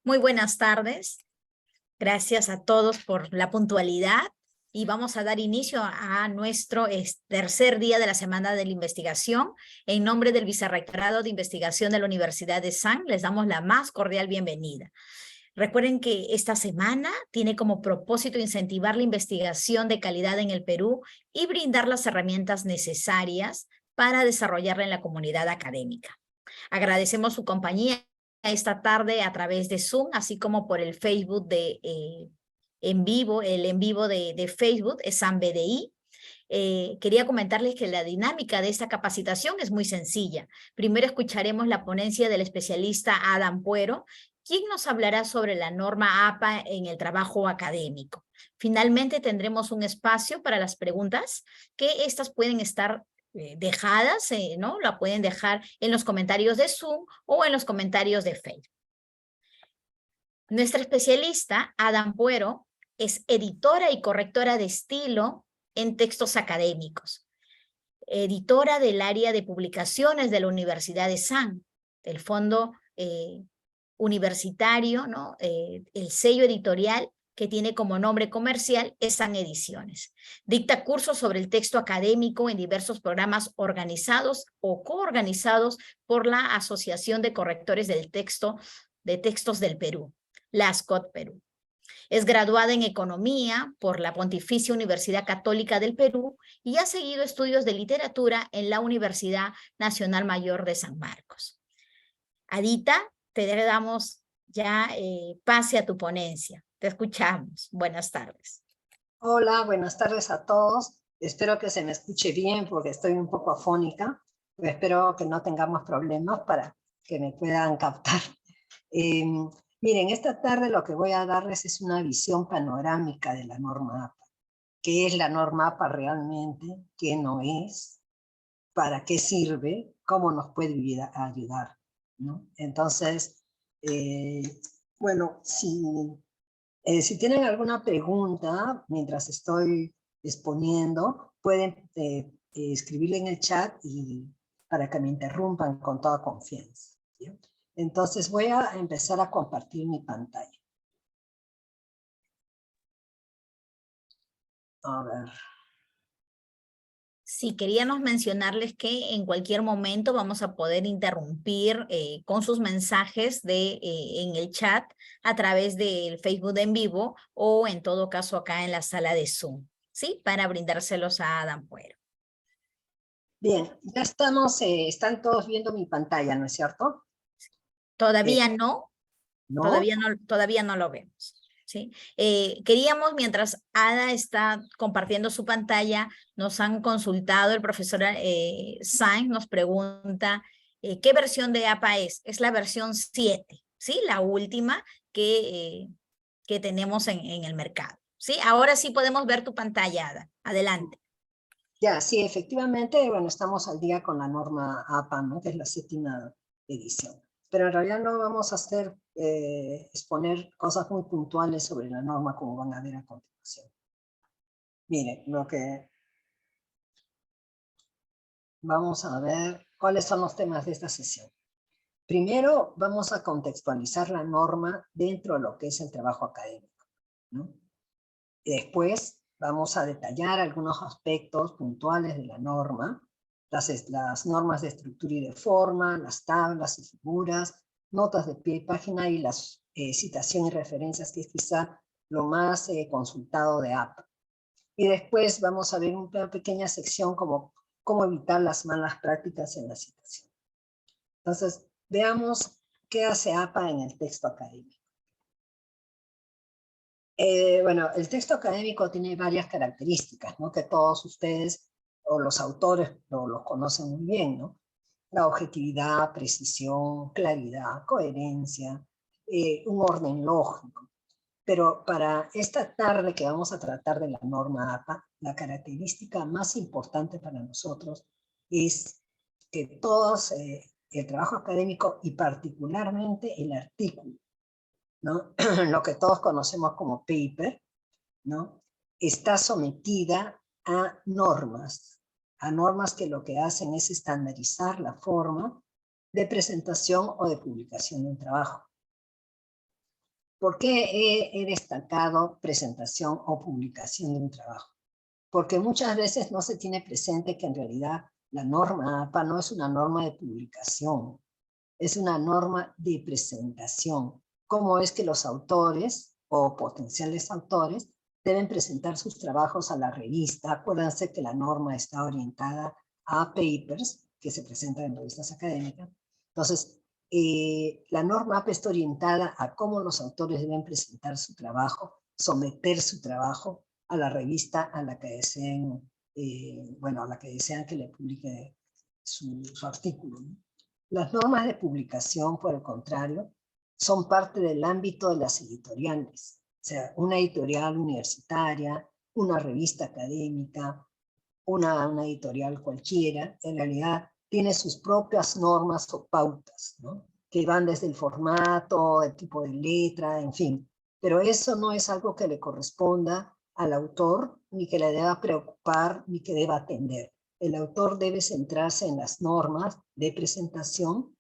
Muy buenas tardes. Gracias a todos por la puntualidad y vamos a dar inicio a nuestro tercer día de la Semana de la Investigación. En nombre del Vicerrectorado de Investigación de la Universidad de San, les damos la más cordial bienvenida. Recuerden que esta semana tiene como propósito incentivar la investigación de calidad en el Perú y brindar las herramientas necesarias para desarrollarla en la comunidad académica. Agradecemos su compañía esta tarde a través de Zoom, así como por el Facebook en vivo, el en vivo de Facebook, es SAM-BDI. Quería comentarles que la dinámica de esta capacitación es muy sencilla. Primero escucharemos la ponencia del especialista Adam Puero, quien nos hablará sobre la norma APA en el trabajo académico. Finalmente tendremos un espacio para las preguntas, que estas pueden estar dejadas, ¿no? La pueden dejar en los comentarios de Zoom o en los comentarios de Facebook. Nuestra especialista, Adam Puero, es editora y correctora de estilo en textos académicos, editora del área de publicaciones de la Universidad de San, del Fondo Universitario, ¿no? El sello editorial que tiene como nombre comercial es San Ediciones. Dicta cursos sobre el texto académico en diversos programas organizados o coorganizados por la Asociación de Correctores del Texto de Textos del Perú, la ASCOT Perú. Es graduada en Economía por la Pontificia Universidad Católica del Perú y ha seguido estudios de literatura en la Universidad Nacional Mayor de San Marcos. Adita, te damos ya pase a tu ponencia. Te escuchamos. Buenas tardes. Hola, buenas tardes a todos. Espero que se me escuche bien porque estoy un poco afónica. Espero que no tengamos problemas para que me puedan captar. Miren, esta tarde lo que voy a darles es una visión panorámica de la norma APA. ¿Qué es la norma APA realmente? ¿Qué no es? ¿Para qué sirve? ¿Cómo nos puede ayudar? ¿No? Entonces, bueno, si tienen alguna pregunta mientras estoy exponiendo, pueden escribirle en el chat y para que me interrumpan con toda confianza. ¿Sí? Entonces voy a empezar a compartir mi pantalla. A ver. Sí, queríamos mencionarles que en cualquier momento vamos a poder interrumpir con sus mensajes en el chat a través del Facebook en vivo o en todo caso acá en la sala de Zoom, ¿sí? Para brindárselos a Adam Puero. Bien, ya estamos, están todos viendo mi pantalla, ¿no es cierto? Todavía no, ¿no? Todavía no lo vemos. ¿Sí? Queríamos, mientras Ada está compartiendo su pantalla, nos han consultado, el profesor Sainz nos pregunta, ¿qué versión de APA es? Es la versión 7, ¿sí? La última que tenemos en el mercado, ¿sí? Ahora sí podemos ver tu pantalla, Ada. Adelante. Ya, sí, efectivamente, bueno, estamos al día con la norma APA, ¿no? Que es la 7ª edición. Pero en realidad no vamos a exponer cosas muy puntuales sobre la norma como van a ver a continuación. Miren, vamos a ver cuáles son los temas de esta sesión. Primero, vamos a contextualizar la norma dentro de lo que es el trabajo académico, ¿no? Y después vamos a detallar algunos aspectos puntuales de la norma, las normas de estructura y de forma, las tablas y figuras, notas de pie y página y las citación y referencias, que es quizá lo más consultado de APA. Y después vamos a ver una pequeña sección como cómo evitar las malas prácticas en la citación. Entonces, veamos qué hace APA en el texto académico. Bueno, el texto académico tiene varias características, ¿no? Que todos ustedes o los autores lo conocen muy bien, ¿no? La objetividad, precisión, claridad, coherencia, un orden lógico. Pero para esta tarde que vamos a tratar de la norma APA, la característica más importante para nosotros es que todos, el trabajo académico y particularmente el artículo, ¿no? Lo que todos conocemos como paper, ¿no? Está sometida a normas que lo que hacen es estandarizar la forma de presentación o de publicación de un trabajo. ¿Por qué he destacado presentación o publicación de un trabajo? Porque muchas veces no se tiene presente que en realidad la norma APA no es una norma de publicación, es una norma de presentación. ¿Cómo es que los autores o potenciales autores deben presentar sus trabajos a la revista? Acuérdense que la norma está orientada a papers que se presentan en revistas académicas. Entonces, la norma APA está orientada a cómo los autores deben presentar su trabajo, someter su trabajo a la revista a la que deseen, a la que desean que le publique su artículo, ¿no? Las normas de publicación, por el contrario, son parte del ámbito de las editoriales. O sea, una editorial universitaria, una revista académica, una editorial cualquiera, en realidad tiene sus propias normas o pautas, ¿no? Que van desde el formato, el tipo de letra, en fin. Pero eso no es algo que le corresponda al autor, ni que le deba preocupar, ni que deba atender. El autor debe centrarse en las normas de presentación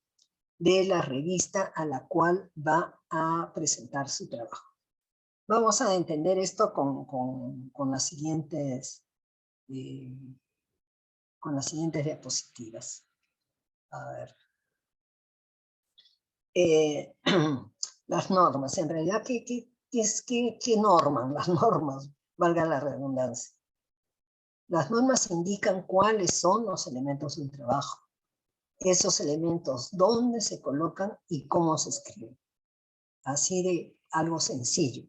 de la revista a la cual va a presentar su trabajo. Vamos a entender esto con las siguientes diapositivas. A ver. Las normas, en realidad, ¿qué norman? Las normas, valga la redundancia. Las normas indican cuáles son los elementos del trabajo. Esos elementos, dónde se colocan y cómo se escriben. Así de algo sencillo.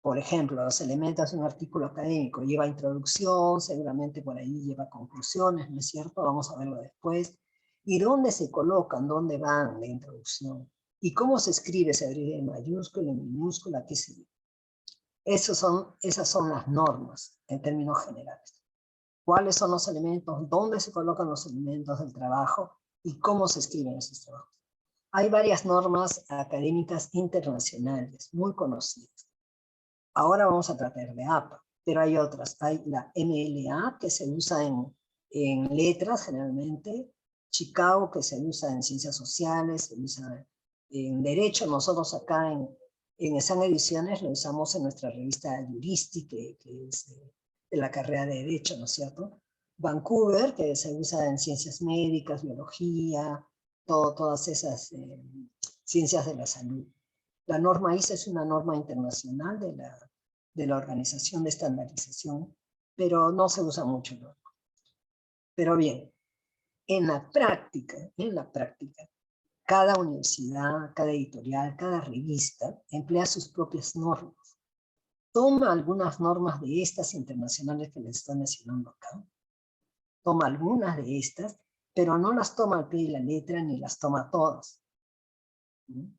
Por ejemplo, los elementos de un artículo académico lleva introducción, seguramente por ahí lleva conclusiones, ¿no es cierto? Vamos a verlo después. ¿Y dónde se colocan? ¿Dónde van la introducción? ¿Y cómo se escribe? ¿Se escribe en mayúscula, en minúscula? ¿Qué se dice? Esas son las normas en términos generales. ¿Cuáles son los elementos? ¿Dónde se colocan los elementos del trabajo? ¿Y cómo se escriben esos trabajos? Hay varias normas académicas internacionales muy conocidas. Ahora vamos a tratar de APA, pero hay otras. Hay la MLA, que se usa en letras generalmente, Chicago, que se usa en ciencias sociales, se usa en derecho. Nosotros acá en San Ediciones lo usamos en nuestra revista Juristi, que es de la carrera de derecho, ¿no es cierto? Vancouver, que se usa en ciencias médicas, biología, todas esas ciencias de la salud. La norma ISA es una norma internacional de la Organización de Estandarización, pero no se usa mucho, ¿no? Pero bien, en la práctica, cada universidad, cada editorial, cada revista emplea sus propias normas. Toma algunas normas de estas internacionales que les estoy mencionando acá. Toma algunas de estas, pero no las toma al pie de la letra ni las toma todas. ¿Sí?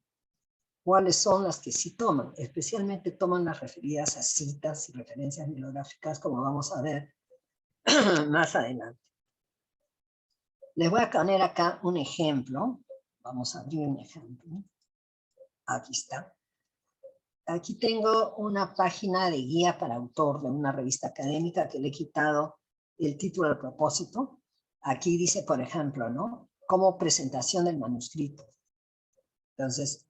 ¿Cuáles son las que sí toman? Especialmente toman las referidas a citas y referencias bibliográficas, como vamos a ver más adelante. Les voy a poner acá un ejemplo. Vamos a abrir un ejemplo. Aquí está. Aquí tengo una página de guía para autor de una revista académica que le he quitado el título al propósito. Aquí dice, por ejemplo, ¿no? Como presentación del manuscrito. Entonces,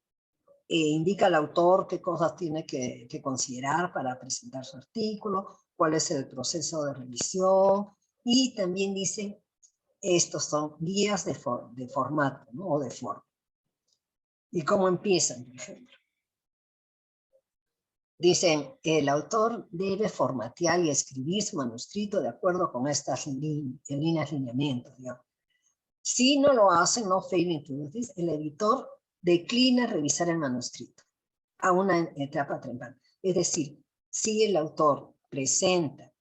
indica al autor qué cosas tiene que considerar para presentar su artículo, cuál es el proceso de revisión, y también dice, estos son guías de formato, ¿no? O de forma. ¿Y cómo empiezan, por ejemplo? Dicen, el autor debe formatear y escribir su manuscrito de acuerdo con estas líneas lineamientos, digamos. Si no lo hacen, no failing to do this, el editor declina revisar el manuscrito a una etapa temprana. Es decir, si el autor presenta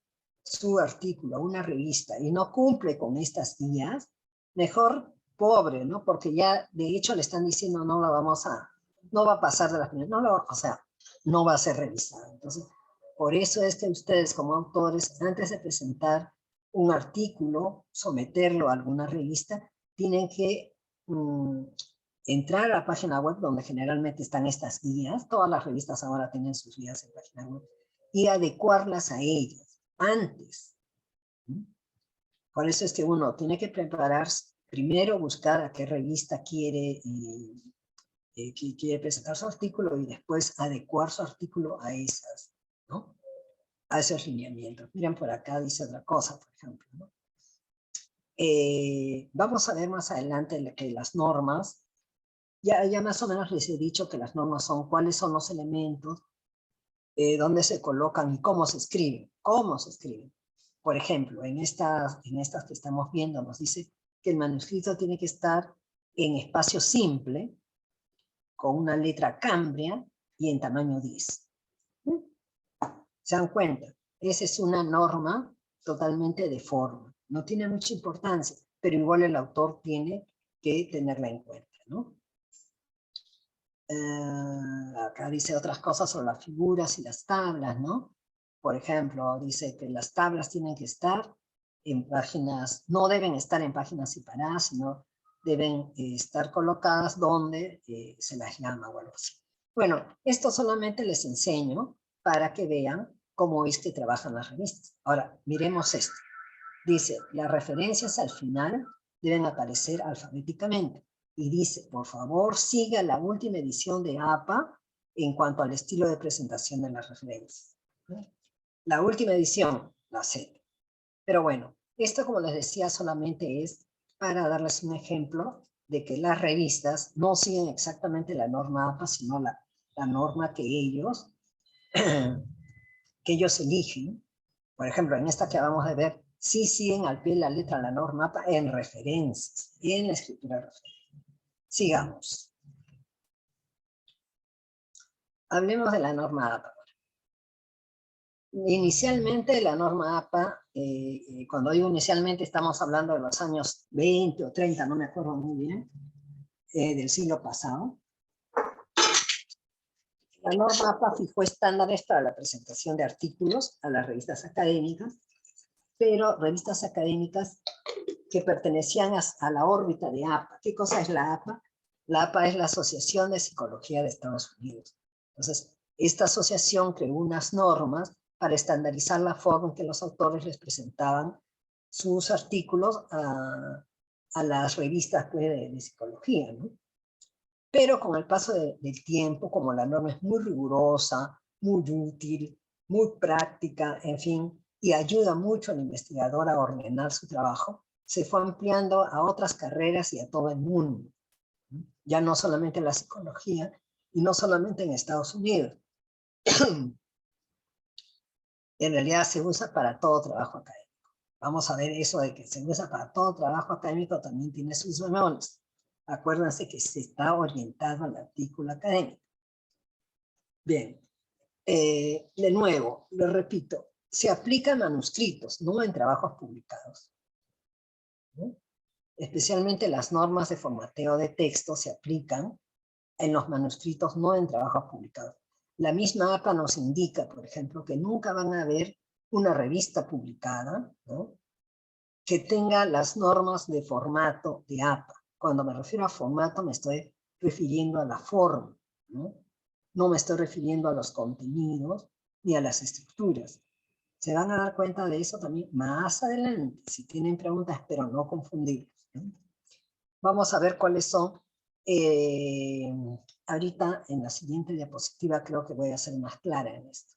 su artículo a una revista y no cumple con estas guías, mejor pobre, ¿no? Porque ya de hecho le están diciendo no va a pasar de las primeras, no va a ser revisado. Entonces, por eso es que ustedes como autores, antes de presentar un artículo, someterlo a alguna revista, tienen que entrar a la página web donde generalmente están estas guías. Todas las revistas ahora tienen sus guías en página web, y adecuarlas a ellas antes. Por eso es que uno tiene que prepararse, primero buscar a qué revista quiere que quiere presentar su artículo y después adecuar su artículo a esas, ¿no? A esos lineamientos. Miren, por acá dice otra cosa, por ejemplo, ¿no? Vamos a ver más adelante que las normas, ya más o menos les he dicho que las normas son cuáles son los elementos, dónde se colocan y cómo se escriben. ¿Cómo se escriben? Por ejemplo, en estas que estamos viendo nos dice que el manuscrito tiene que estar en espacio simple, con una letra cambria y en tamaño 10. ¿Se dan cuenta? Esa es una norma totalmente de forma. No tiene mucha importancia, pero igual el autor tiene que tenerla en cuenta, ¿no? Acá dice otras cosas sobre las figuras y las tablas, ¿no? Por ejemplo, dice que las tablas tienen que estar en páginas, no deben estar en páginas separadas, sino deben estar colocadas donde se las llama o algo así. Bueno, esto solamente les enseño para que vean cómo es que trabajan las revistas. Ahora, miremos esto. Dice, las referencias al final deben aparecer alfabéticamente. Y dice, por favor, siga la última edición de APA en cuanto al estilo de presentación de las referencias. La última edición, la Z. Pero bueno, esto, como les decía, solamente es para darles un ejemplo de que las revistas no siguen exactamente la norma APA, sino la norma que ellos eligen. Por ejemplo, en esta que acabamos de ver, sí siguen al pie de la letra la norma APA en referencias, en la escritura de referencias. Sigamos. Hablemos de la norma APA. Inicialmente la norma APA, cuando digo inicialmente estamos hablando de los años 20 o 30, no me acuerdo muy bien, del siglo pasado. La norma APA fijó estándares para la presentación de artículos a las revistas académicas, pero revistas académicas que pertenecían a la órbita de APA. ¿Qué cosa es la APA? La APA es la Asociación de Psicología de Estados Unidos. Entonces, esta asociación creó unas normas para estandarizar la forma en que los autores les presentaban sus artículos a las revistas de psicología, ¿no? Pero con el paso del tiempo, como la norma es muy rigurosa, muy útil, muy práctica, en fin, y ayuda mucho al investigador a ordenar su trabajo, se fue ampliando a otras carreras y a todo el mundo. Ya no solamente la psicología, y no solamente en Estados Unidos. En realidad se usa para todo trabajo académico. Vamos a ver eso de que se usa para todo trabajo académico también tiene sus bemoles. Acuérdense que se está orientado al artículo académico. Bien, de nuevo, lo repito, se aplican manuscritos, no en trabajos publicados, ¿no? Especialmente las normas de formateo de texto se aplican en los manuscritos, no en trabajos publicados. La misma APA nos indica, por ejemplo, que nunca van a haber una revista publicada, ¿no?, que tenga las normas de formato de APA. Cuando me refiero a formato me estoy refiriendo a la forma, ¿no? No me estoy refiriendo a los contenidos ni a las estructuras. Se van a dar cuenta de eso también más adelante. Si tienen preguntas, espero no confundirlos, ¿no? Vamos a ver cuáles son. Ahorita en la siguiente diapositiva creo que voy a ser más clara en esto.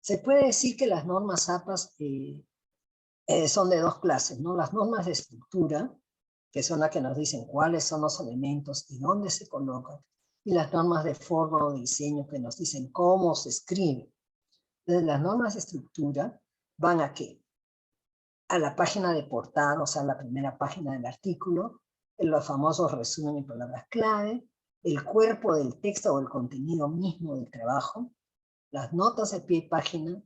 Se puede decir que las normas APA son de dos clases, ¿no? Las normas de estructura, que son las que nos dicen cuáles son los elementos y dónde se colocan, y las normas de forma o diseño que nos dicen cómo se escribe. Entonces, las normas de estructura van a ¿qué? A la página de portada, o sea, la primera página del artículo, los famosos resumen y palabras clave, el cuerpo del texto o el contenido mismo del trabajo, las notas de pie y página,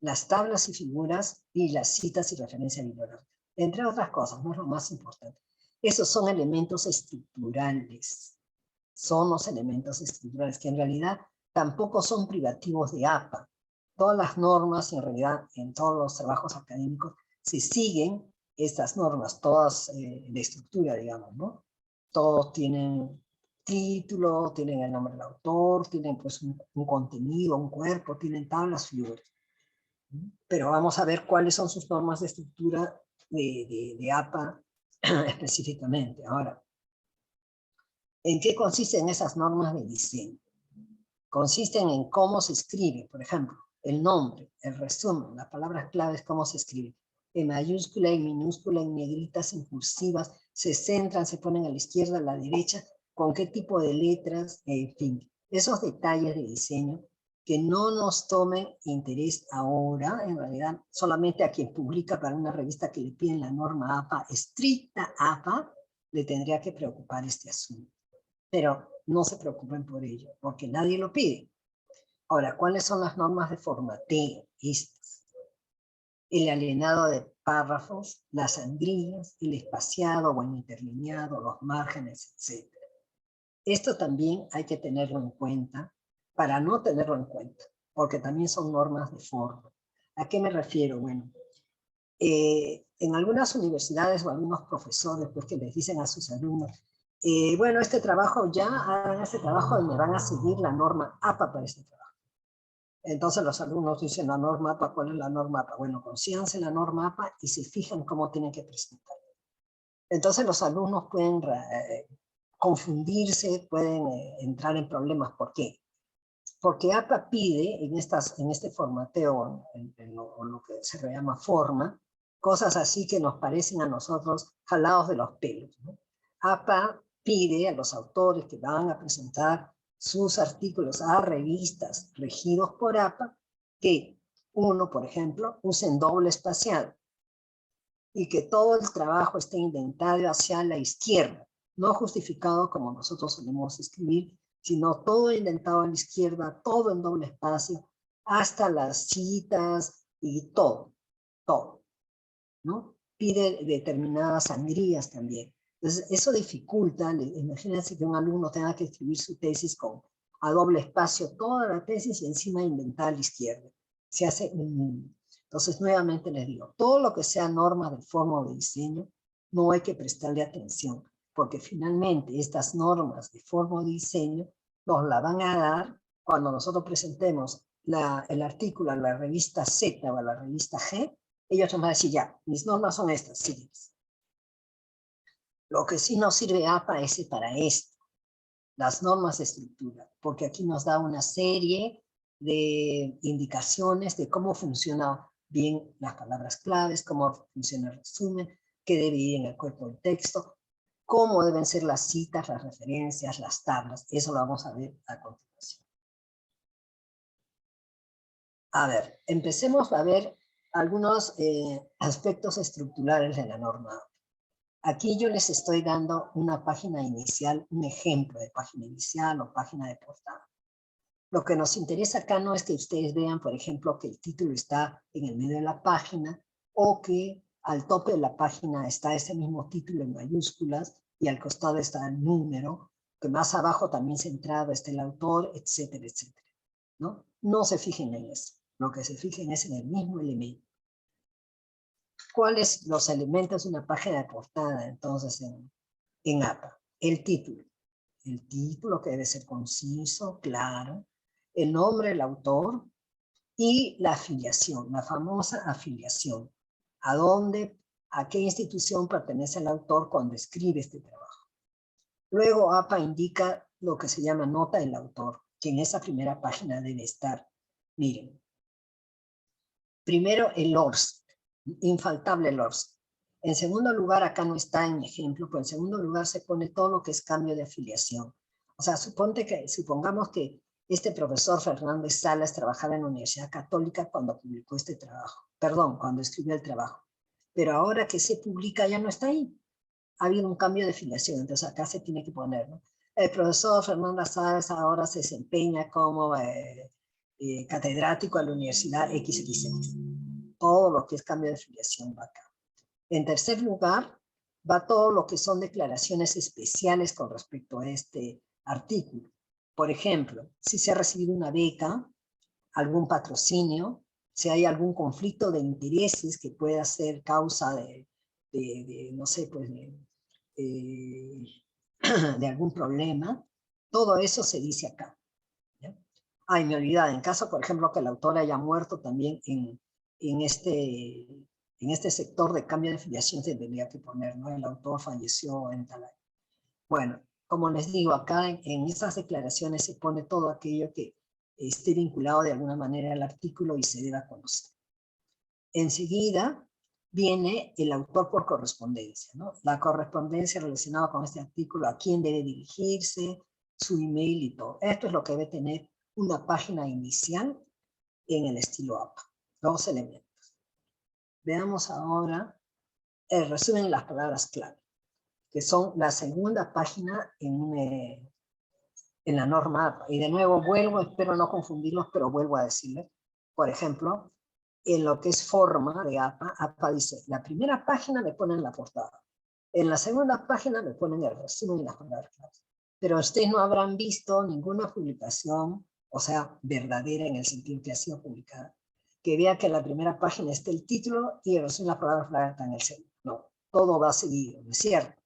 las tablas y figuras y las citas y referencias bibliográficas, entre otras cosas, no es lo más importante. Esos son elementos estructurales, son los elementos estructurales que en realidad tampoco son privativos de APA. Todas las normas, en realidad, en todos los trabajos académicos, se siguen estas normas, todas de estructura, digamos, ¿no? Todos tienen título, tienen el nombre del autor, tienen pues un contenido, un cuerpo, tienen tablas, figuras. Pero vamos a ver cuáles son sus normas de estructura de APA específicamente. Ahora, ¿En qué consisten esas normas de diseño? Consisten en cómo se escribe, por ejemplo, el nombre, el resumen, las palabras claves, cómo se escribe. En mayúscula, en minúscula, en negritas, en cursivas, se centran, se ponen a la izquierda, a la derecha, con qué tipo de letras, en fin. Esos detalles de diseño que no nos tomen interés ahora, en realidad solamente a quien publica para una revista que le piden la norma APA, estricta APA, le tendría que preocupar este asunto. Pero no se preocupen por ello, porque nadie lo pide. Ahora, ¿cuáles son las normas de formateo? Estas. El alineado de párrafos, las sangrías, el espaciado o el interlineado, los márgenes, etc. Esto también hay que tenerlo en cuenta para no tenerlo en cuenta, porque también son normas de forma. ¿A qué me refiero? Bueno, en algunas universidades o algunos profesores pues, que les dicen a sus alumnos, bueno, este trabajo ya, hagan este trabajo y me van a seguir la norma APA para este trabajo. Entonces los alumnos dicen la norma APA, ¿cuál es la norma APA? Bueno, consíganse la norma APA y se fijan cómo tienen que presentar. Entonces los alumnos pueden confundirse, pueden entrar en problemas. ¿Por qué? Porque APA pide en este formateo, en lo que se le llama forma, cosas así que nos parecen a nosotros jalados de los pelos, ¿no? APA pide a los autores que van a presentar sus artículos a revistas regidos por APA que uno, por ejemplo, usen doble espaciado y que todo el trabajo esté indentado hacia la izquierda, no justificado como nosotros solemos escribir, sino todo indentado a la izquierda, todo en doble espacio, hasta las citas y todo, ¿no? Pide determinadas sangrías también. Entonces, eso dificulta, imagínense que un alumno tenga que escribir su tesis a doble espacio, toda la tesis y encima inventar a la izquierda. Se hace Entonces, nuevamente les digo, todo lo que sea norma de forma o de diseño, no hay que prestarle atención, porque finalmente estas normas de forma o de diseño nos la van a dar cuando nosotros presentemos el artículo a la revista Z o a la revista G. Ellos nos van a decir, ya, mis normas son estas, síguelas. Lo que sí nos sirve APA es para esto, las normas de estructura, porque aquí nos da una serie de indicaciones de cómo funciona bien las palabras claves, cómo funciona el resumen, qué debe ir en el cuerpo del texto, cómo deben ser las citas, las referencias, las tablas. Eso lo vamos a ver a continuación. A ver, empecemos a ver algunos aspectos estructurales de la norma. Aquí yo les estoy dando una página inicial, un ejemplo de página inicial o página de portada. Lo que nos interesa acá no es que ustedes vean, por ejemplo, que el título está en el medio de la página o que al tope de la página está ese mismo título en mayúsculas y al costado está el número, que más abajo también centrado está el autor, etcétera, etcétera, ¿no? No se fijen en eso. Lo que se fijen es en el mismo elemento. ¿Cuáles son los elementos de una página de portada, entonces, en APA? El título que debe ser conciso, claro, el nombre del autor y la afiliación, la famosa afiliación. ¿A qué institución pertenece el autor cuando escribe este trabajo? Luego APA indica lo que se llama nota del autor, que en esa primera página debe estar. Miren, primero el ORS, infaltable el ORS. En segundo lugar, acá no está en mi ejemplo, pero en segundo lugar se pone todo lo que es cambio de afiliación. O sea, supongamos que este profesor Fernández Salas trabajaba en la Universidad Católica cuando publicó este trabajo, cuando escribió el trabajo. Pero ahora que se publica ya no está ahí. Ha habido un cambio de afiliación, entonces acá se tiene que poner, ¿no? El profesor Fernández Salas ahora se desempeña como catedrático a la Universidad XXX. Todo lo que es cambio de afiliación va acá. En tercer lugar, va todo lo que son declaraciones especiales con respecto a este artículo. Por ejemplo, si se ha recibido una beca, algún patrocinio, si hay algún conflicto de intereses que pueda ser causa no sé, pues de algún problema, todo eso se dice acá. ¿Ya? Ay, me olvidaba, en caso, por ejemplo, que el autor haya muerto también en este sector de cambio de afiliación se tendría que poner, ¿no? El autor falleció en tal año. Bueno, como les digo, acá en estas declaraciones se pone todo aquello que esté vinculado de alguna manera al artículo y se deba conocer. Enseguida viene el autor por correspondencia, ¿no? La correspondencia relacionada con este artículo, a quién debe dirigirse, su email y todo. Esto es lo que debe tener una página inicial en el estilo APA. 2 elementos. Veamos ahora el resumen de las palabras clave, que son la segunda página en la norma APA. Y de nuevo vuelvo, espero no confundirlos, pero vuelvo a decirles, por ejemplo, en lo que es forma de APA, APA dice, la primera página me ponen la portada, en la segunda página me ponen el resumen y las palabras claves. Pero ustedes no habrán visto ninguna publicación, o sea, verdadera en el sentido que ha sido publicada, que vea que en la primera página esté el título y el resumen y las palabras claves están en el segundo. No, todo va seguido, ¿no es cierto?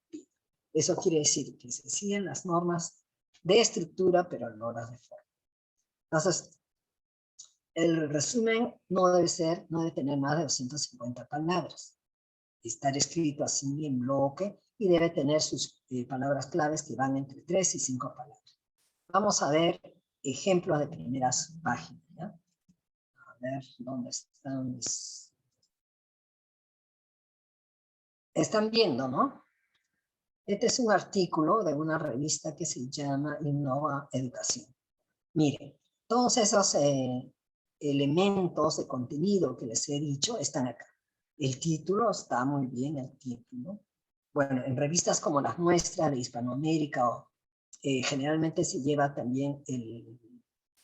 Eso quiere decir que se siguen las normas de estructura, pero no las de forma. Entonces, el resumen no debe tener más de 250 palabras. Estar escrito así en bloque y debe tener sus palabras claves que van entre 3 y 5 palabras. Vamos a ver ejemplos de primeras páginas, ¿ya? A ver, ¿dónde están mis? Están viendo, ¿no? Este es un artículo de una revista que se llama Innova Educación. Miren, todos esos elementos de contenido que les he dicho están acá. El título está muy bien, el título. Bueno, en revistas como las nuestras de Hispanoamérica, generalmente se lleva también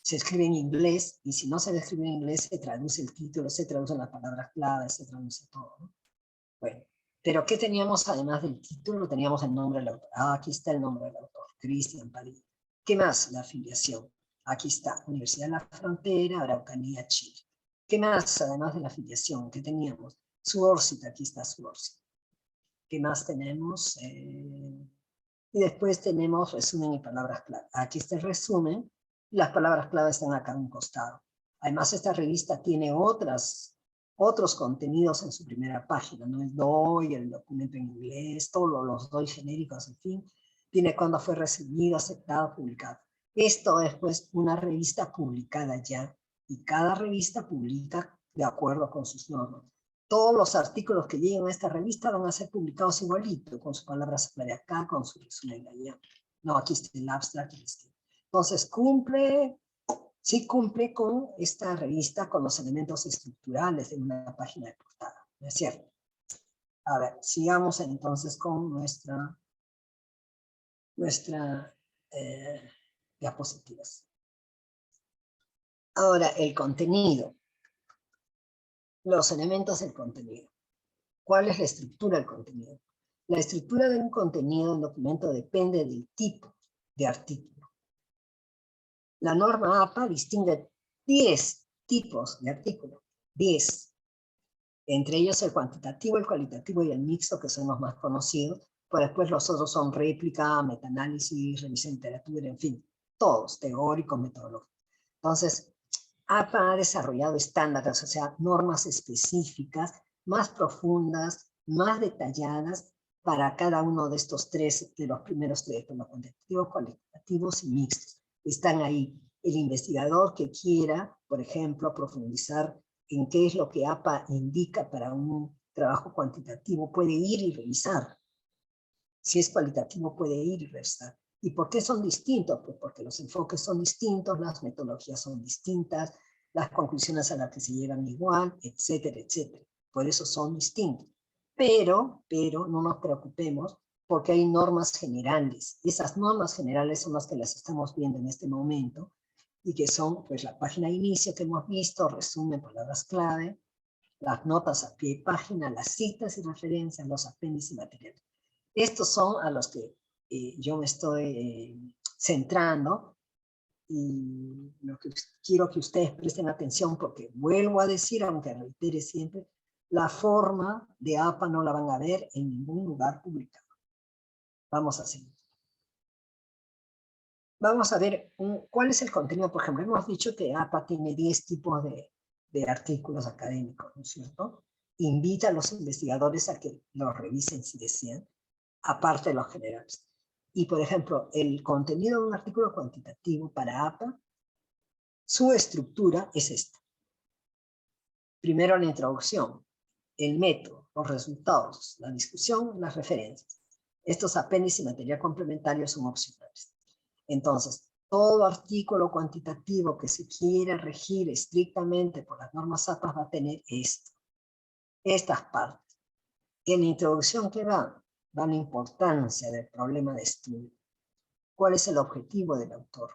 se escribe en inglés, y si no se escribe en inglés, se traduce el título, se traducen las palabras claves, se traduce todo, ¿no? Bueno, pero ¿qué teníamos además del título? Teníamos el nombre del autor. Ah, aquí está el nombre del autor, Cristian Padilla. ¿Qué más? La afiliación. Aquí está, Universidad de la Frontera, Araucanía, Chile. ¿Qué más, además de la afiliación? ¿Qué teníamos? Su órsita, aquí está su órsita. ¿Qué más tenemos? Y después tenemos resumen y palabras clave. Aquí está el resumen, y las palabras clave están acá a un costado. Además, esta revista tiene otros contenidos en su primera página, ¿no? El DOI, el documento en inglés, todos los DOI genéricos, en fin. Tiene cuándo fue recibido, aceptado, publicado. Esto es, pues, una revista publicada ya, y cada revista publica de acuerdo con sus normas. Todos los artículos que lleguen a esta revista van a ser publicados igualito, con sus palabras clave acá, con su resumen allá. No, aquí está el abstract. Entonces, sí cumple con esta revista, con los elementos estructurales de una página de portada, ¿no es cierto? A ver, sigamos entonces con nuestra diapositivas. Ahora, el contenido. Los elementos del contenido. ¿Cuál es la estructura del contenido? La estructura de un contenido en documento depende del tipo de artículo. La norma APA distingue 10 tipos de artículo, 10. Entre ellos el cuantitativo, el cualitativo y el mixto, que son los más conocidos, pero después los otros son réplica, metaanálisis, revisión de literatura, en fin, todos, teóricos, metodológicos. Entonces, APA ha desarrollado estándares, o sea, normas específicas, más profundas, más detalladas para cada uno de estos de los primeros tres, los cuantitativos, cualitativos y mixtos. Están ahí. El investigador que quiera, por ejemplo, profundizar en qué es lo que APA indica para un trabajo cuantitativo, puede ir y revisar. Si es cualitativo, puede ir y revisar. ¿Y por qué son distintos? Pues porque los enfoques son distintos, las metodologías son distintas, las conclusiones a las que se llegan igual, etcétera, etcétera. Por eso son distintos. Pero no nos preocupemos porque hay normas generales. Esas normas generales son las que las estamos viendo en este momento y que son pues la página de inicio que hemos visto, resumen, palabras clave, las notas a pie de página, las citas y referencias, los apéndices y materiales. Estos son a los que yo me estoy centrando, y lo que quiero que ustedes presten atención, porque vuelvo a decir, aunque reitere siempre, la forma de APA no la van a ver en ningún lugar publicado. Vamos a seguir. Vamos a ver cuál es el contenido. Por ejemplo, hemos dicho que APA tiene 10 tipos de artículos académicos, ¿no es cierto? Invita a los investigadores a que los revisen si desean, aparte de los generales. Y, por ejemplo, el contenido de un artículo cuantitativo para APA, su estructura es esta. Primero la introducción, el método, los resultados, la discusión, las referencias. Estos apéndices y material complementario son opcionales. Entonces, todo artículo cuantitativo que se quiera regir estrictamente por las normas APA va a tener esto, estas partes. En la introducción, ¿qué va? Va la importancia del problema de estudio. ¿Cuál es el objetivo del autor?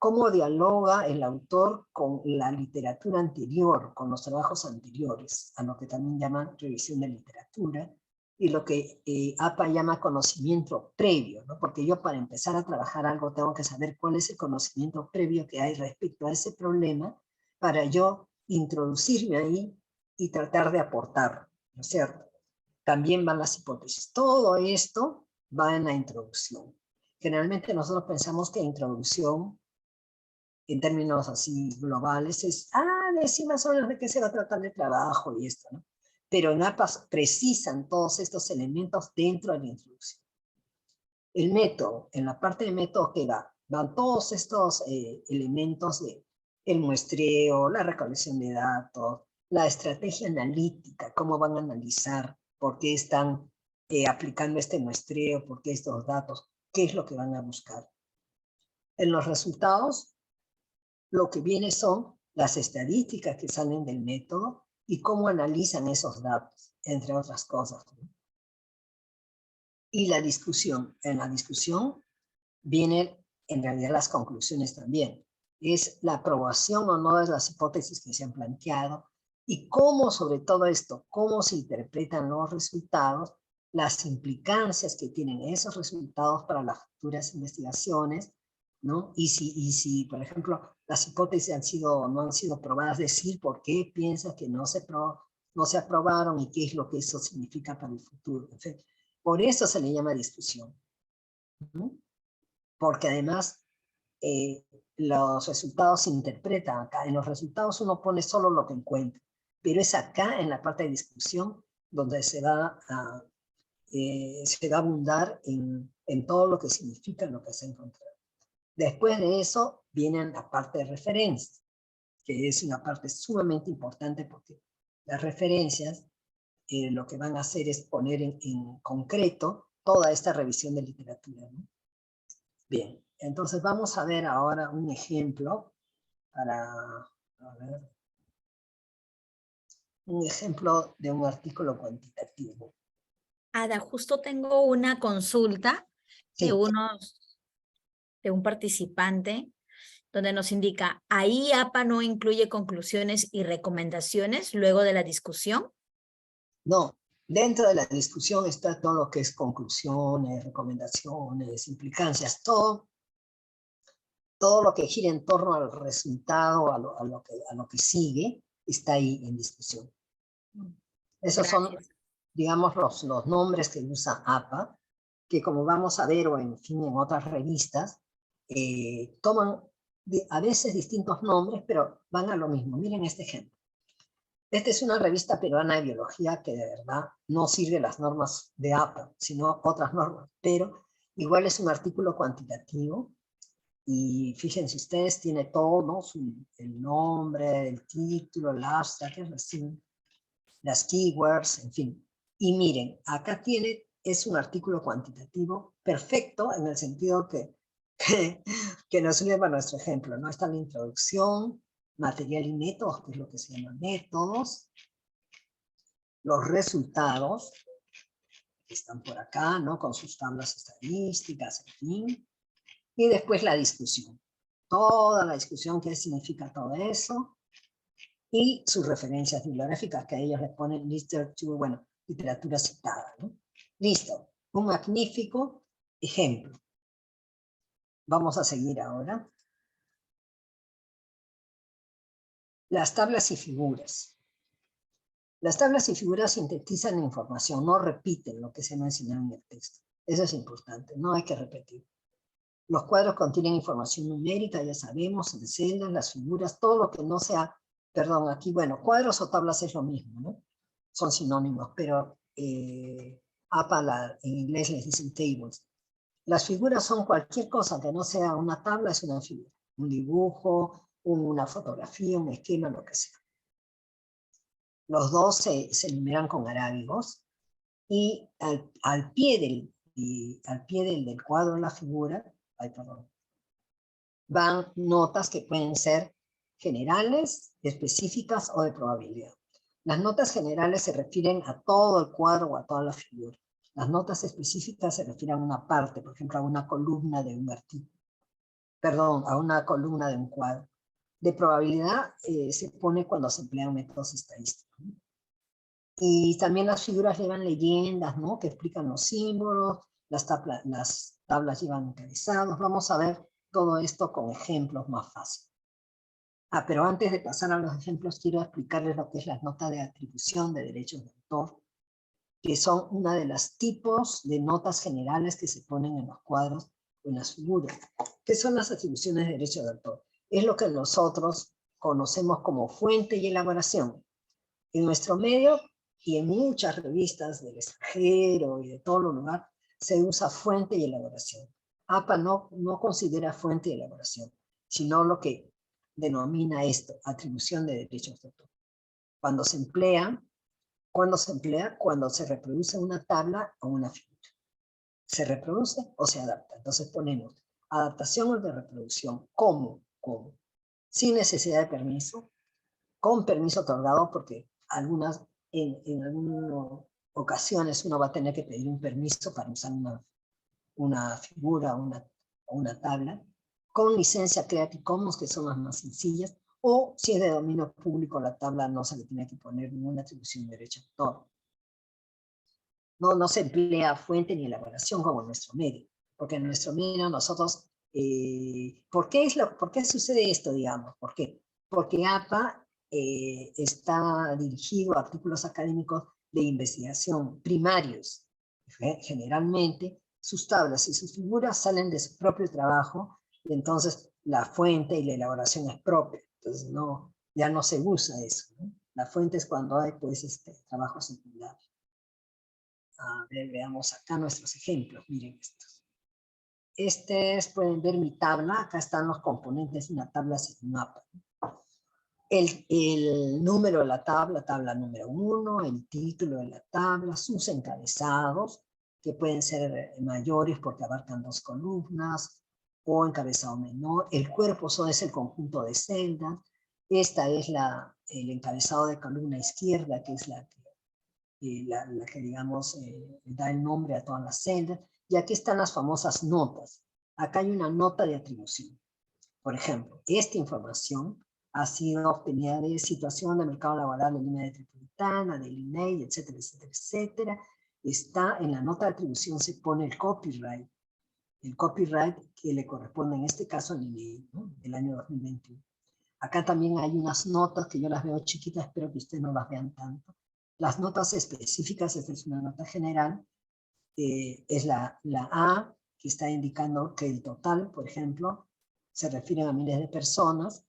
¿Cómo dialoga el autor con la literatura anterior, con los trabajos anteriores, a lo que también llaman revisión de literatura, y lo que APA llama conocimiento previo, ¿no? Porque yo para empezar a trabajar algo tengo que saber cuál es el conocimiento previo que hay respecto a ese problema para yo introducirme ahí y tratar de aportar, ¿no es cierto? También van las hipótesis. Todo esto va en la introducción. Generalmente nosotros pensamos que introducción, en términos así globales, es, decir más o menos de qué se va a tratar de trabajo y esto, ¿no? Pero en APA precisan todos estos elementos dentro de la introducción. El método, en la parte de método, ¿qué va? Van todos estos elementos de el muestreo, la recolección de datos, la estrategia analítica, cómo van a analizar, por qué están aplicando este muestreo, por qué estos datos, qué es lo que van a buscar. En los resultados, lo que viene son las estadísticas que salen del método y cómo analizan esos datos, entre otras cosas. Y la discusión. En la discusión vienen en realidad las conclusiones también. Es la aprobación o no de las hipótesis que se han planteado y cómo, sobre todo esto, cómo se interpretan los resultados, las implicancias que tienen esos resultados para las futuras investigaciones, ¿no? Y si, por ejemplo, las hipótesis no han sido probadas, decir por qué piensa que no se aprobaron y qué es lo que eso significa para el futuro. En fin, por eso se le llama discusión. ¿No? Porque además los resultados se interpretan acá. En los resultados uno pone solo lo que encuentra, pero es acá en la parte de discusión donde se va a abundar en todo lo que significa lo que se ha encontrado. Después de eso viene la parte de referencias, que es una parte sumamente importante porque las referencias lo que van a hacer es poner en concreto toda esta revisión de literatura, ¿no? Bien, entonces vamos a ver ahora un ejemplo un ejemplo de un artículo cuantitativo. Ada, justo tengo una consulta Sí. de un participante donde nos indica, ¿ahí APA no incluye conclusiones y recomendaciones luego de la discusión? No, dentro de la discusión está todo lo que es conclusiones, recomendaciones, implicancias, todo lo que gira en torno al resultado, a lo que sigue, está ahí en discusión. Esos son, digamos, los nombres que usa APA, que como vamos a ver, o en fin, en otras revistas, toman a veces distintos nombres, pero van a lo mismo. Miren este ejemplo. Esta es una revista peruana de biología que de verdad no sirve las normas de APA, sino otras normas, pero igual es un artículo cuantitativo y fíjense ustedes, tiene todo, ¿no? El nombre, el título, el abstract, las keywords, en fin. Y miren, acá es un artículo cuantitativo perfecto en el sentido que nos sirve para nuestro ejemplo, ¿no? Está la introducción, material y métodos, que es lo que se llama métodos, los resultados, que están por acá, ¿no? Con sus tablas estadísticas, en fin, y después la discusión. Toda la discusión, qué significa todo eso, y sus referencias bibliográficas, que a ellos les ponen literature, bueno, literatura citada, ¿no? Listo, un magnífico ejemplo. Vamos a seguir ahora. Las tablas y figuras. Las tablas y figuras sintetizan la información, no repiten lo que se menciona en el texto. Eso es importante, no hay que repetir. Los cuadros contienen información numérica, ya sabemos, en celdas, las figuras, todo lo que no sea, perdón, aquí, bueno, cuadros o tablas es lo mismo, ¿no? Son sinónimos, pero APA en inglés les dicen tables. Las figuras son cualquier cosa que no sea una tabla, es una figura. Un dibujo, una fotografía, un esquema, lo que sea. Los dos se enumeran con arábigos y al pie del cuadro de la figura, van notas que pueden ser generales, específicas o de probabilidad. Las notas generales se refieren a todo el cuadro o a toda la figura. Las notas específicas se refieren a una parte, por ejemplo, a una columna de un artículo. Perdón, a una columna de un cuadro. De probabilidad se pone cuando se emplean métodos estadísticos. Y también las figuras llevan leyendas, ¿no? Que explican los símbolos, las tablas llevan encabezados. Vamos a ver todo esto con ejemplos más fáciles. Pero antes de pasar a los ejemplos, quiero explicarles lo que es las notas de atribución de derechos de autor, que son una de los tipos de notas generales que se ponen en los cuadros o en las figuras. ¿Qué son las atribuciones de derechos de autor? Es lo que nosotros conocemos como fuente y elaboración. En nuestro medio y en muchas revistas del extranjero y de todo los lugares se usa fuente y elaboración. APA no considera fuente y elaboración, sino lo que denomina esto, atribución de derechos de autor. Cuando se emplea, cuando se reproduce una tabla o una figura. Se reproduce o se adapta. Entonces ponemos adaptación o de reproducción. ¿Cómo? Sin necesidad de permiso, con permiso otorgado, porque en algunas ocasiones uno va a tener que pedir un permiso para usar una figura o una tabla, con licencia Creative Commons, que son las más sencillas, o si es de dominio público la tabla no se le tiene que poner ninguna atribución de derecho de autor. No se emplea fuente ni elaboración como en nuestro medio, porque en nuestro medio nosotros, ¿por qué sucede esto, digamos? ¿Por qué? Porque APA está dirigido a artículos académicos de investigación primarios. Generalmente sus tablas y sus figuras salen de su propio trabajo, y entonces la fuente y la elaboración es propia. Entonces ya no se usa eso, ¿no? La fuente es cuando hay pues, trabajos secundarios. A ver, veamos acá nuestros ejemplos. Miren estos. Pueden ver mi tabla. Acá están los componentes de una tabla sin mapa. El número de la tabla número 1, el título de la tabla, sus encabezados, que pueden ser mayores porque abarcan 2 columnas, o encabezado menor. El cuerpo es el conjunto de celdas. Esta es el encabezado de columna izquierda, que es la que digamos, da el nombre a todas las celdas. Y aquí están las famosas notas. Acá hay una nota de atribución. Por ejemplo, esta información ha sido obtenida de situación del mercado laboral en línea metropolitana, del INEI, etcétera, etcétera, etcétera. Está en la nota de atribución, se pone el copyright que le corresponde en este caso al INEI, ¿no? Del año 2021. Acá también hay unas notas que yo las veo chiquitas, espero que ustedes no las vean tanto. Las notas específicas, esta es una nota general, es la A, que está indicando que el total, por ejemplo, se refiere a miles de personas,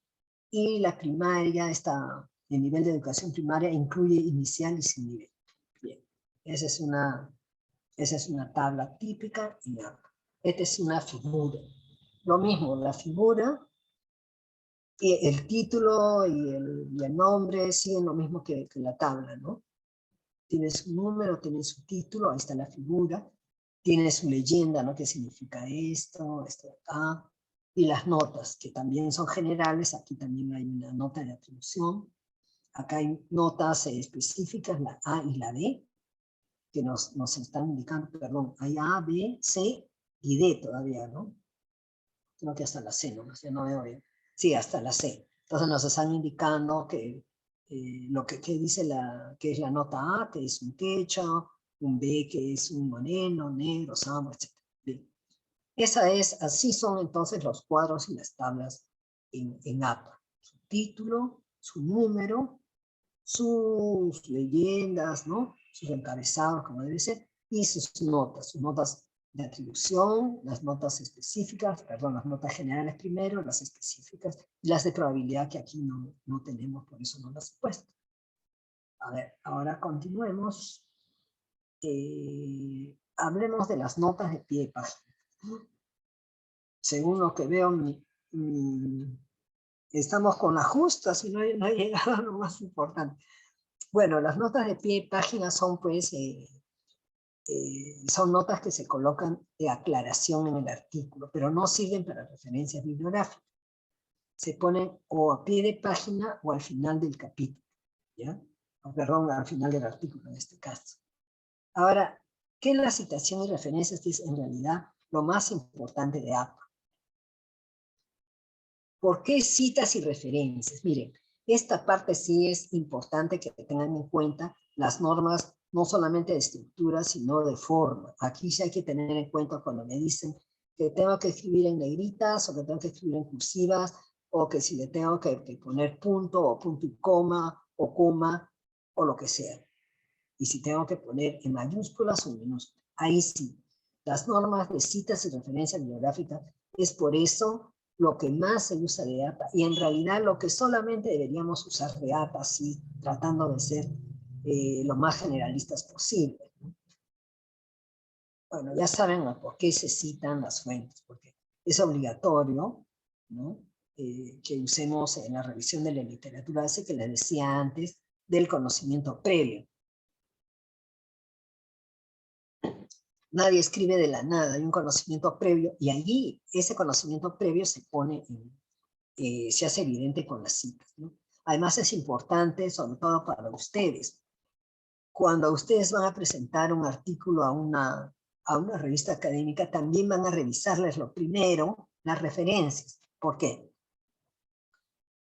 y la primaria, el nivel de educación primaria incluye inicial y sin nivel. Bien, esa es una tabla típica y nada. Esta es una figura. Lo mismo, la figura, y el título y el nombre siguen lo mismo que la tabla, ¿no? Tiene su número, tiene su título, ahí está la figura, tiene su leyenda, ¿no? ¿Qué significa esto de acá? Y las notas, que también son generales. Aquí también hay una nota de atribución. Acá hay notas específicas, la A y la B, que nos están indicando, perdón, hay A, B, C y D todavía, ¿no? Creo que hasta la C nomás, ya no veo bien. Sí, hasta la C. Entonces nos están indicando que que dice que es la nota A, que es un quechua, un B, que es un moreno, negro, samo, etc. Bien. Así son entonces los cuadros y las tablas en APA. Su título, su número, sus leyendas, ¿no? Sus encabezados, como debe ser, y sus notas de atribución, las notas específicas, perdón, las notas generales primero, las específicas, y las de probabilidad, que aquí no tenemos, por eso no las he puesto. A ver, ahora continuemos. Hablemos de las notas de pie de página. Según lo que veo, estamos con las justas y no he llegado a lo más importante. Bueno, las notas de pie de página son, pues, son notas que se colocan de aclaración en el artículo, pero no sirven para referencias bibliográficas. Se ponen o a pie de página o al final del capítulo, ¿ya? O, perdón, al final del artículo en este caso. Ahora, ¿qué es la citación y referencias? Que es en realidad lo más importante de APA. ¿Por qué citas y referencias? Miren, esta parte sí es importante que tengan en cuenta las normas, no solamente de estructura, sino de forma. Aquí sí hay que tener en cuenta cuando me dicen que tengo que escribir en negritas, o que tengo que escribir en cursivas, o que si le tengo que poner punto, o punto y coma, o lo que sea. Y si tengo que poner en mayúsculas o en minúsculas. Ahí sí. Las normas de citas y referencias bibliográficas es por eso lo que más se usa de APA, y en realidad lo que solamente deberíamos usar de APA, sí, tratando de ser lo más generalistas posible. Bueno, ya saben por qué se citan las fuentes, porque es obligatorio, ¿no? Que usemos en la revisión de la literatura, ese que les decía antes, del conocimiento previo. Nadie escribe de la nada, hay un conocimiento previo, y allí ese conocimiento previo se pone se hace evidente con las citas, ¿no? Además es importante, sobre todo para ustedes, cuando ustedes van a presentar un artículo a una revista académica, también van a revisarles lo primero, las referencias. ¿Por qué?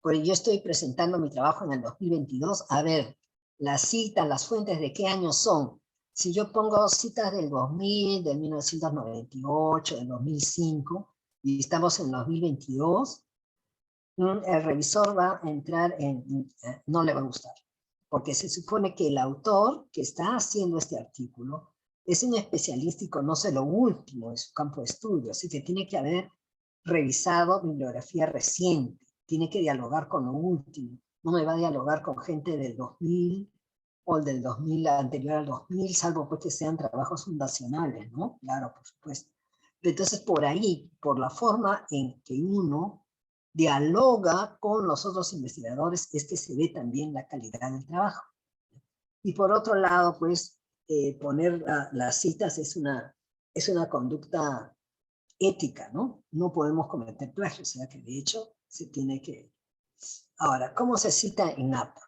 Porque yo estoy presentando mi trabajo en el 2022, a ver, las citas, las fuentes, ¿de qué año son? Si yo pongo citas del 2000, del 1998, del 2005, y estamos en 2022, el revisor va a entrar no le va a gustar, porque se supone que el autor que está haciendo este artículo es un especialista y conoce lo último de su campo de estudio, así que tiene que haber revisado bibliografía reciente, tiene que dialogar con lo último, no me va a dialogar con gente del 2000 o del 2000 anterior al 2000, salvo pues que sean trabajos fundacionales, ¿no? Claro, por supuesto. Entonces, por ahí, por la forma en que uno dialoga con los otros investigadores, es que se ve también la calidad del trabajo. Y por otro lado, pues, poner las citas es una conducta ética, ¿no? No podemos cometer plagio, o sea que de hecho se tiene que... Ahora, ¿cómo se cita en APA?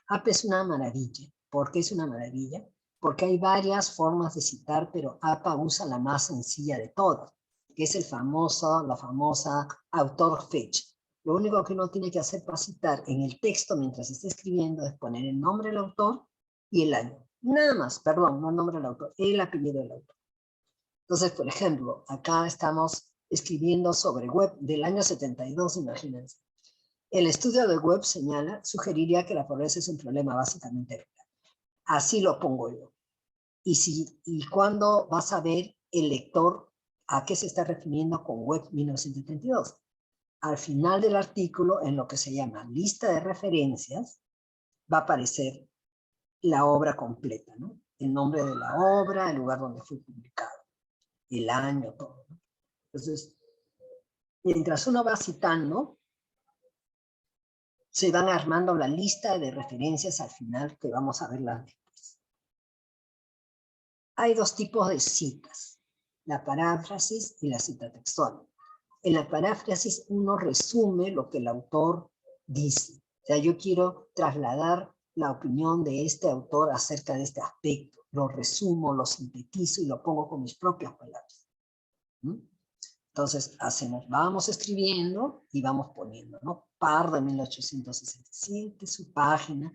APA es una maravilla. ¿Por qué es una maravilla? Porque hay varias formas de citar, pero APA usa la más sencilla de todas, que es la famosa autor fecha. Lo único que uno tiene que hacer para citar en el texto mientras esté escribiendo es poner el nombre del autor y el año. Nada más, perdón, no el nombre del autor, el apellido del autor. Entonces, por ejemplo, acá estamos escribiendo sobre Webb del año 72, imagínense. El estudio de Webb sugeriría que la pobreza es un problema básicamente rural. Así lo pongo yo. ¿Y cuándo vas a ver el lector a qué se está refiriendo con Webb 1972? Al final del artículo, en lo que se llama lista de referencias, va a aparecer la obra completa, ¿no? El nombre de la obra, el lugar donde fue publicado, el año, todo, ¿no? Entonces, mientras uno va citando, se van armando la lista de referencias al final, que vamos a verlas después. Hay dos tipos de citas, la paráfrasis y la cita textual. En la paráfrasis uno resume lo que el autor dice. O sea, yo quiero trasladar la opinión de este autor acerca de este aspecto. Lo resumo, lo sintetizo y lo pongo con mis propias palabras. Entonces, vamos escribiendo y vamos poniendo, ¿no? Pardo en 1867, su página,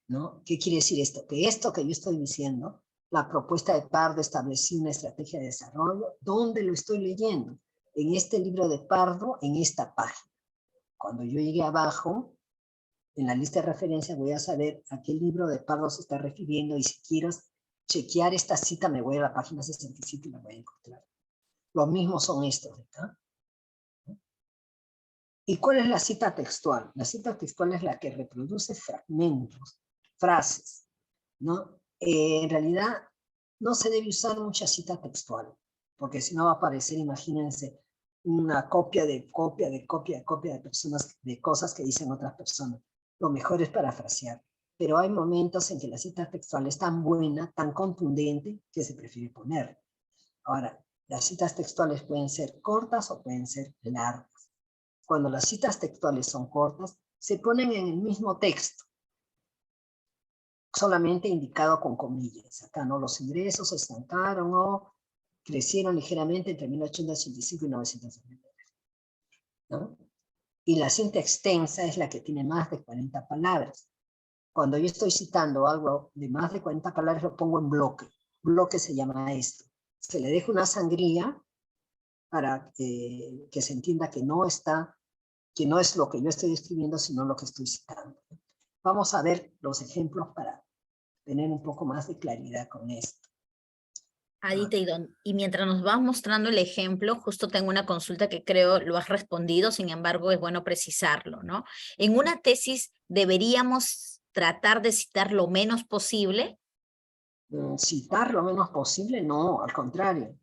¿no? ¿Qué quiere decir esto? Que esto que yo estoy diciendo, la propuesta de Pardo estableció una estrategia de desarrollo. ¿Dónde lo estoy leyendo? En este libro de Pardo, en esta página. Cuando yo llegue abajo, en la lista de referencias, voy a saber a qué libro de Pardo se está refiriendo, y si quiero chequear esta cita, me voy a la página 67 y la voy a encontrar. Los mismos son estos de acá. ¿Y cuál es la cita textual? La cita textual es la que reproduce fragmentos, frases, ¿no? En realidad, no se debe usar mucha cita textual, porque si no va a aparecer, imagínense, una copia de personas, de cosas que dicen otras personas. Lo mejor es parafrasear, pero hay momentos en que la cita textual es tan buena, tan contundente, que se prefiere poner. Ahora, las citas textuales pueden ser cortas o pueden ser largas. Cuando las citas textuales son cortas, se ponen en el mismo texto, solamente indicado con comillas. Acá, ¿no? Los ingresos se estancaron o crecieron ligeramente entre 1885 y 1990. ¿No? Y la cinta extensa es la que tiene más de 40 palabras. Cuando yo estoy citando algo de más de 40 palabras, lo pongo en bloque. Bloque se llama esto. Se le deja una sangría para que se entienda que no es lo que yo estoy escribiendo, sino lo que estoy citando. Vamos a ver los ejemplos para tener un poco más de claridad con esto. Adita, y mientras nos vas mostrando el ejemplo, justo tengo una consulta que creo lo has respondido, sin embargo es bueno precisarlo, ¿no? En una tesis deberíamos tratar de citar lo menos posible. Citar lo menos posible, no, al contrario.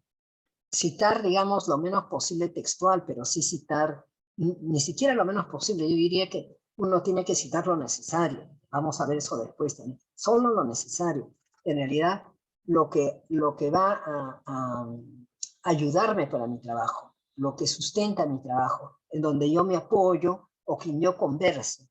Citar, digamos, lo menos posible textual, pero sí citar, ni siquiera lo menos posible. Yo diría que uno tiene que citar lo necesario. Vamos a ver eso después también. Solo lo necesario. En realidad, lo que va a ayudarme para mi trabajo, lo que sustenta mi trabajo, en donde yo me apoyo o que yo converso,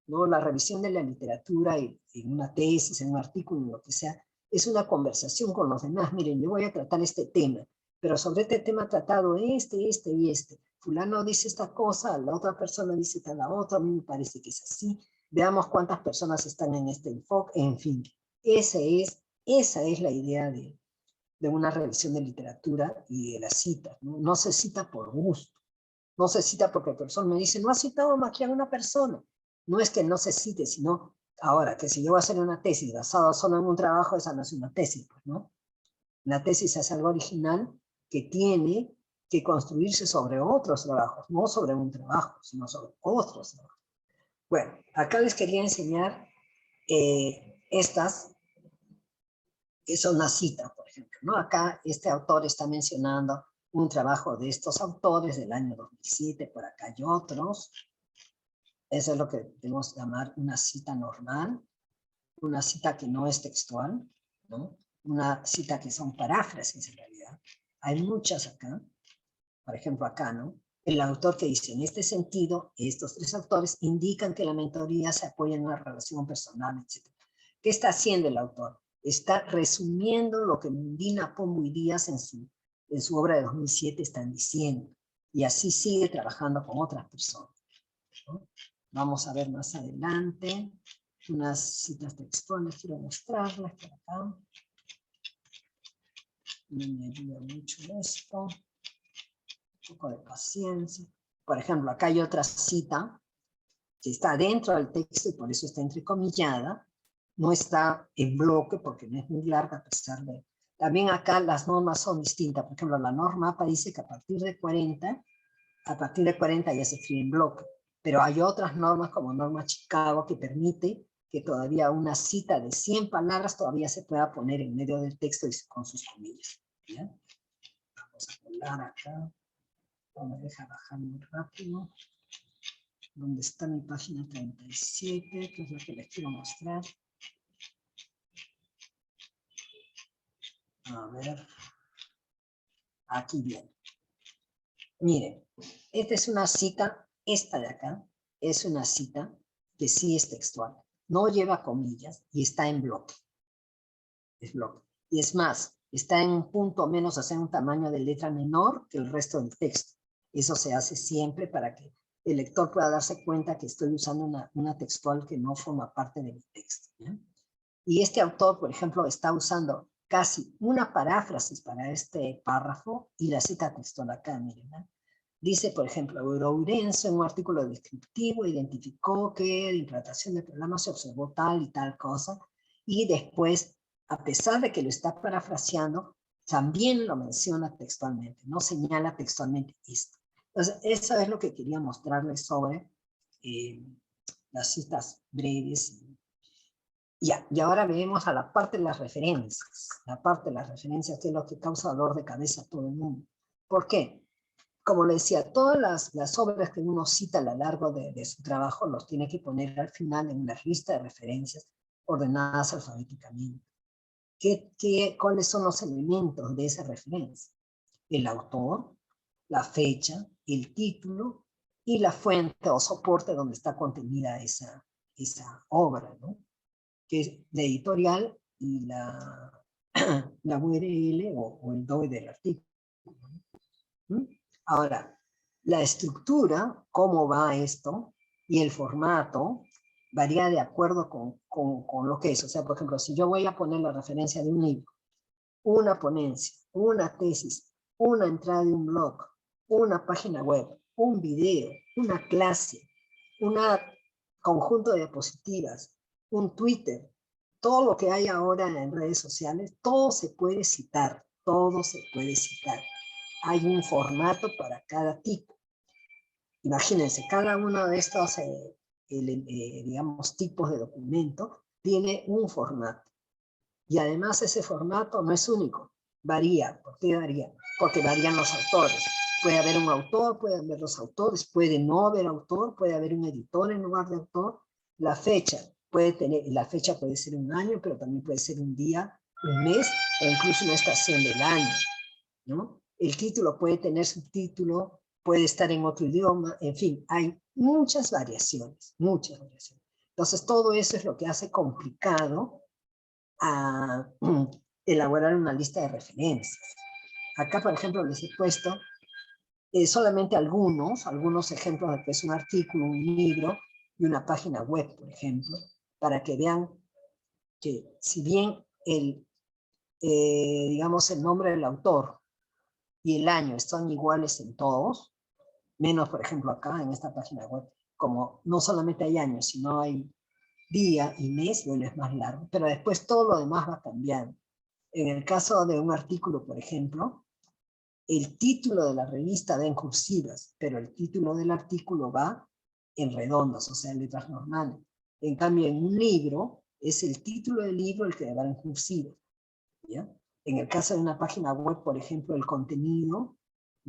¿no? La revisión de la literatura en una tesis, en un artículo, en lo que sea, es una conversación con los demás. Miren, yo voy a tratar este tema, pero sobre este tema tratado este y este. Fulano dice esta cosa, la otra persona dice tal la otra, a mí me parece que es así. Veamos cuántas personas están en este enfoque, en fin. Esa es la idea de una revisión de literatura y de la cita. No se cita por gusto, no se cita porque el profesor me dice, no ha citado más que a una persona. No es que no se cite, sino ahora que si yo voy a hacer una tesis basada solo en un trabajo, esa no es una tesis, pues, ¿no? La tesis es algo original que tiene que construirse sobre otros trabajos, no sobre un trabajo, sino sobre otros trabajos. Bueno, acá les quería enseñar estas, que son las citas, por ejemplo, ¿no? Acá este autor está mencionando un trabajo de estos autores del año 2007, por acá hay otros. Eso es lo que debemos llamar una cita normal, una cita que no es textual, ¿no? Una cita que son paráfrasis en realidad. Hay muchas acá, por ejemplo acá, ¿no? El autor que dice, en este sentido, estos tres autores indican que la mentoría se apoya en una relación personal, etc. ¿Qué está haciendo el autor? Está resumiendo lo que Mundina, Pombo y Díaz en su obra de 2007 están diciendo. Y así sigue trabajando con otras personas, ¿no? Vamos a ver más adelante unas citas textuales, quiero mostrarlas por acá. Me ayuda mucho esto. Un poco de paciencia. Por ejemplo, acá hay otra cita que está dentro del texto y por eso está entrecomillada. No está en bloque porque no es muy larga a pesar de... También acá las normas son distintas. Por ejemplo, la norma APA dice que a partir de 40 ya se escribe en bloque. Pero hay otras normas como norma Chicago que permite que todavía una cita de 100 palabras todavía se pueda poner en medio del texto y con sus comillas. ¿Ya? Vamos a colar acá. No me deja bajar muy rápido. ¿Dónde está mi página 37? Que es lo que les quiero mostrar. A ver. Aquí viene. Miren, esta es una cita, esta de acá, es una cita que sí es textual. No lleva comillas y está en bloque. Es bloque. Y es más, está en un punto menos, o sea, un tamaño de letra menor que el resto del texto. Eso se hace siempre para que el lector pueda darse cuenta que estoy usando una textual que no forma parte de mi texto, ¿ya? Y este autor, por ejemplo, está usando casi una paráfrasis para este párrafo y la cita textual acá, miren, ¿no? Dice, por ejemplo, Ourense en un artículo descriptivo identificó que la implantación del programa se observó tal y tal cosa, y después, a pesar de que lo está parafraseando, también lo menciona textualmente, no señala textualmente esto. Entonces, eso es lo que quería mostrarles sobre las citas breves Ya, y ahora vemos a la parte de las referencias. La parte de las referencias, que es lo que causa dolor de cabeza a todo el mundo. ¿Por qué? Como le decía, todas las obras que uno cita a lo largo de su trabajo los tiene que poner al final en una lista de referencias ordenadas alfabéticamente. ¿Cuáles son los elementos de esa referencia? El autor, la fecha, el título y la fuente o soporte donde está contenida esa obra, ¿no? Que es la editorial y la URL o el DOI del artículo. ¿Mm? Ahora, la estructura, cómo va esto, y el formato varía de acuerdo con lo que es. O sea, por ejemplo, si yo voy a poner la referencia de un libro, una ponencia, una tesis, una entrada de un blog, una página web, un video, una clase, un conjunto de diapositivas, un Twitter, todo lo que hay ahora en redes sociales, todo se puede citar, todo se puede citar. Hay un formato para cada tipo. Imagínense, cada uno de estos, digamos, tipos de documento tiene un formato. Y además ese formato no es único, varía. ¿Por qué varía? Porque varían los autores. Puede haber un autor, puede haber dos autores, puede no haber autor, puede haber un editor en lugar de autor. La fecha puede ser un año, pero también puede ser un día, un mes, o incluso una estación del año, ¿no? El título puede tener subtítulo, puede estar en otro idioma, en fin, hay muchas variaciones, muchas variaciones. Entonces todo eso es lo que hace complicado a elaborar una lista de referencias. Acá, por ejemplo, les he puesto solamente algunos ejemplos de que es un artículo, un libro y una página web, por ejemplo, para que vean que si bien digamos, el nombre del autor y el año están iguales en todos, menos, por ejemplo, acá en esta página web, como no solamente hay años, sino hay día y mes, bueno, es más largo, pero después todo lo demás va cambiando. En el caso de un artículo, por ejemplo, el título de la revista va en cursivas, pero el título del artículo va en redondas, o sea, en letras normales. En cambio, en un libro, es el título del libro el que va en cursivas, ¿ya? En el caso de una página web, por ejemplo, el contenido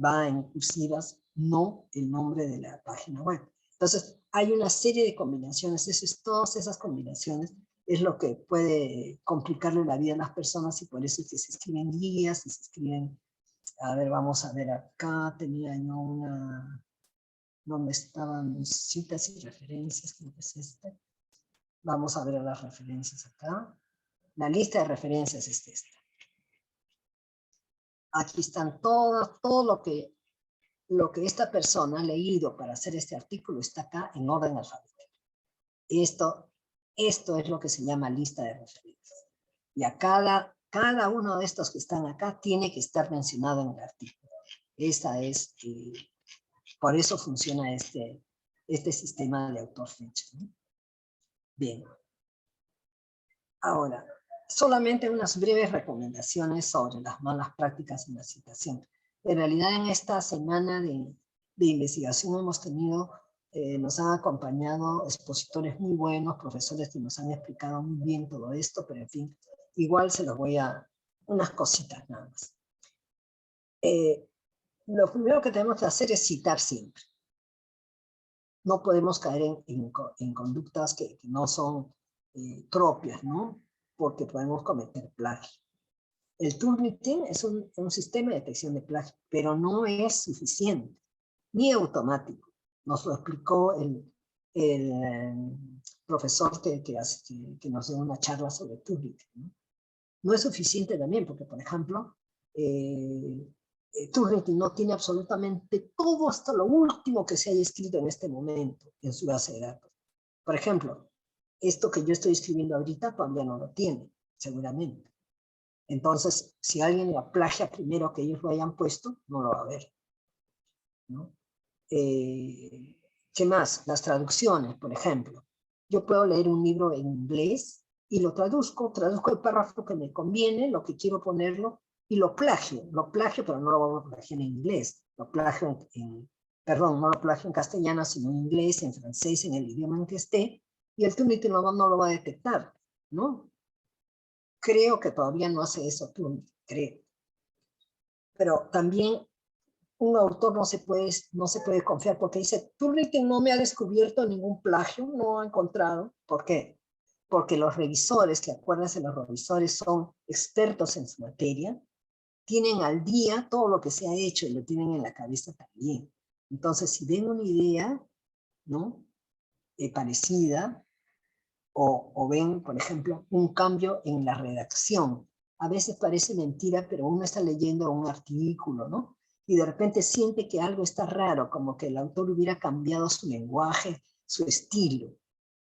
va en cursivas, no el nombre de la página web. Entonces, hay una serie de combinaciones, todas esas combinaciones es lo que puede complicarle la vida a las personas y por eso es que se escriben guías y se escriben, a ver, vamos a ver acá, tenía yo una, donde estaban citas y referencias, creo que es este. Vamos a ver las referencias acá. La lista de referencias es esta. Aquí están todo lo que esta persona ha leído para hacer este artículo está acá en orden alfabético. Esto es lo que se llama lista de referencias. Y a cada uno de estos que están acá tiene que estar mencionado en el artículo. Por eso funciona este sistema de autor-fecha, ¿no? Bien. Ahora, solamente unas breves recomendaciones sobre las malas prácticas en la citación. En realidad, en esta semana de investigación hemos tenido, nos han acompañado expositores muy buenos, profesores que nos han explicado muy bien todo esto, pero en fin, igual se los voy a unas cositas nada más. Lo primero que tenemos que hacer es citar siempre. No podemos caer en conductas que no son propias, ¿no? Porque podemos cometer plagio. El Turnitin es un sistema de detección de plagio, pero no es suficiente, ni automático. Nos lo explicó el profesor que nos dio una charla sobre Turnitin, ¿no? No es suficiente también, porque, por ejemplo, Turnitin no tiene absolutamente todo hasta lo último que se haya escrito en este momento en su base de datos. Por ejemplo, esto que yo estoy escribiendo ahorita todavía no lo tiene, seguramente. Entonces, si alguien lo plagia primero que ellos lo hayan puesto, no lo va a ver, ¿no? ¿Qué más? Las traducciones, por ejemplo. Yo puedo leer un libro en inglés y lo traduzco el párrafo que me conviene, lo que quiero ponerlo, y lo plagio, pero no lo voy a plagiar en inglés, lo plagio perdón, no lo plagio en castellano, sino en inglés, en francés, en el idioma en que esté, y el Turnitin no lo va a detectar. ¿no? Creo que todavía no hace eso, creo. Pero también un autor no se puede confiar porque dice, Turnitin no me ha descubierto ningún plagio, no ha encontrado. ¿Por qué? Porque los revisores, que acuérdense, los revisores son expertos en su materia, tienen al día todo lo que se ha hecho y lo tienen en la cabeza también. Entonces, si ven una idea, ¿no? Parecida, o ven, por ejemplo, un cambio en la redacción. A veces parece mentira, pero uno está leyendo un artículo, ¿no? Y de repente siente que algo está raro, como que el autor hubiera cambiado su lenguaje, su estilo.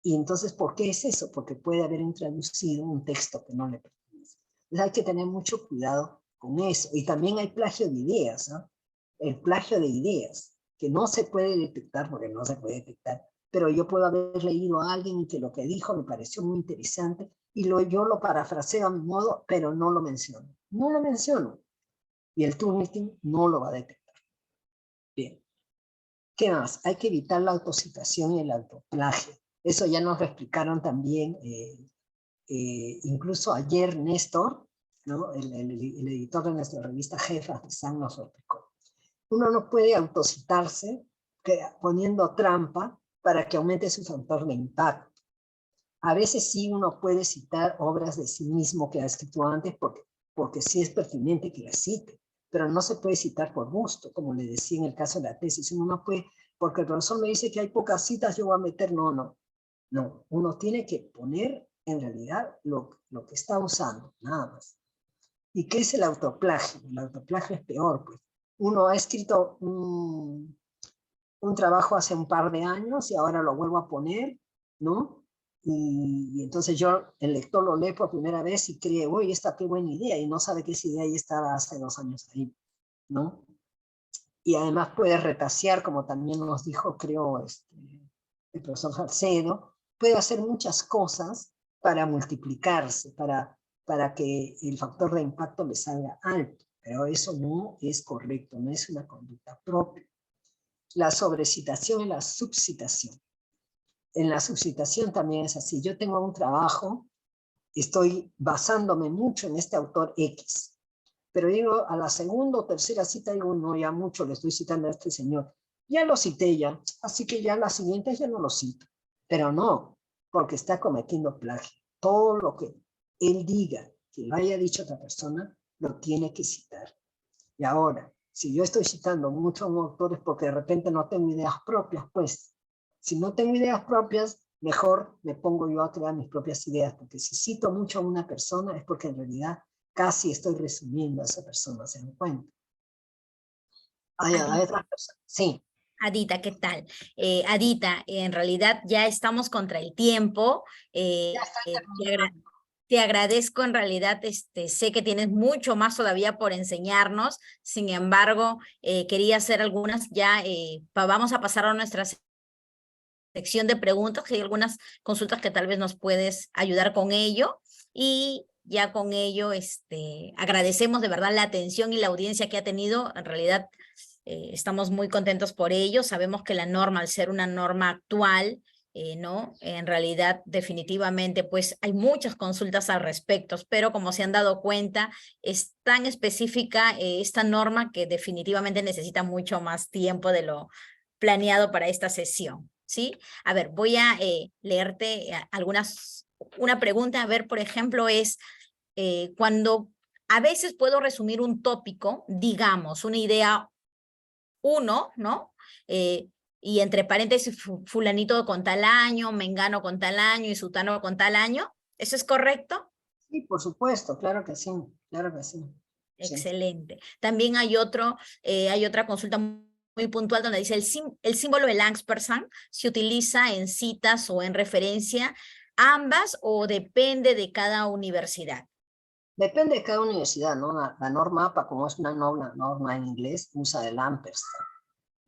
Y entonces, ¿por qué es eso? Porque puede haber introducido un texto que no le pertenece. Entonces hay que tener mucho cuidado con eso. Y también hay plagio de ideas, ¿no? El plagio de ideas, que no se puede detectar porque no se puede detectar, pero yo puedo haber leído a alguien que lo que dijo me pareció muy interesante y yo lo parafraseo a mi modo, pero no lo menciono. No lo menciono. Y el Turnitin no lo va a detectar. Bien. ¿Qué más? Hay que evitar la autocitación y el autoplagio. Eso ya nos lo explicaron también, incluso ayer Néstor, ¿no? el editor de nuestra revista Jefas de San nos lo explicó. Uno no puede autocitarse poniendo trampa para que aumente su factor de impacto. A veces sí uno puede citar obras de sí mismo que ha escrito antes porque sí es pertinente que las cite, pero no se puede citar por gusto, como le decía en el caso de la tesis. Uno no puede, porque el profesor me dice que hay pocas citas, yo voy a meter, no. Uno tiene que poner en realidad lo que está usando, nada más. ¿Y qué es el autoplagio? El autoplagio es peor, pues. Uno ha escrito un trabajo hace un par de años y ahora lo vuelvo a poner, ¿no? Y entonces el lector lo lee por primera vez y cree, uy, esta qué buena idea, y no sabe que esa idea ya estaba hace 2 años ahí, ¿no? Y además puede retasear, como también nos dijo, creo, el profesor Salcedo, puede hacer muchas cosas para multiplicarse, para que el factor de impacto le salga alto, pero eso no es correcto, no es una conducta propia. La sobrecitación y la subcitación. En la subcitación también es así. Yo tengo un trabajo, estoy basándome mucho en este autor X, pero digo, a la segunda o tercera cita digo, no, ya mucho le estoy citando a este señor. Ya lo cité ya, así que ya las siguientes ya no lo cito. Pero no, porque está cometiendo plagio. Todo lo que él diga, que lo haya dicho otra persona, lo tiene que citar. Y ahora, si yo estoy citando mucho a un autor es porque de repente no tengo ideas propias, pues. Si no tengo ideas propias, mejor me pongo yo a crear mis propias ideas, porque si cito mucho a una persona es porque en realidad casi estoy resumiendo a esa persona, ¿se dan cuenta? Hay otras personas, sí. Adita, ¿qué tal? Adita, en realidad ya estamos contra el tiempo. Ya está Te te agradezco en realidad, sé que tienes mucho más todavía por enseñarnos, sin embargo, quería hacer algunas ya, vamos a pasar a nuestra sección de preguntas, que hay algunas consultas que tal vez nos puedes ayudar con ello, y ya con ello, agradecemos de verdad la atención y la audiencia que ha tenido, en realidad estamos muy contentos por ello, sabemos que la norma, al ser una norma actual, ¿no? En realidad, definitivamente, pues hay muchas consultas al respecto, pero como se han dado cuenta, es tan específica esta norma que definitivamente necesita mucho más tiempo de lo planeado para esta sesión, ¿sí? A ver, voy a leerte una pregunta, a ver, por ejemplo, es cuando a veces puedo resumir un tópico, digamos, una idea 1, ¿no? Y entre paréntesis, fulanito con tal año, mengano con tal año y sutano con tal año. ¿Eso es correcto? Sí, por supuesto, claro que sí, claro que sí. Excelente. También hay otra consulta muy puntual donde dice el símbolo del ampersand se utiliza en citas o en referencia ambas o depende de cada universidad. Depende de cada universidad, ¿no? La norma APA, como es una norma en inglés, usa el ampersand.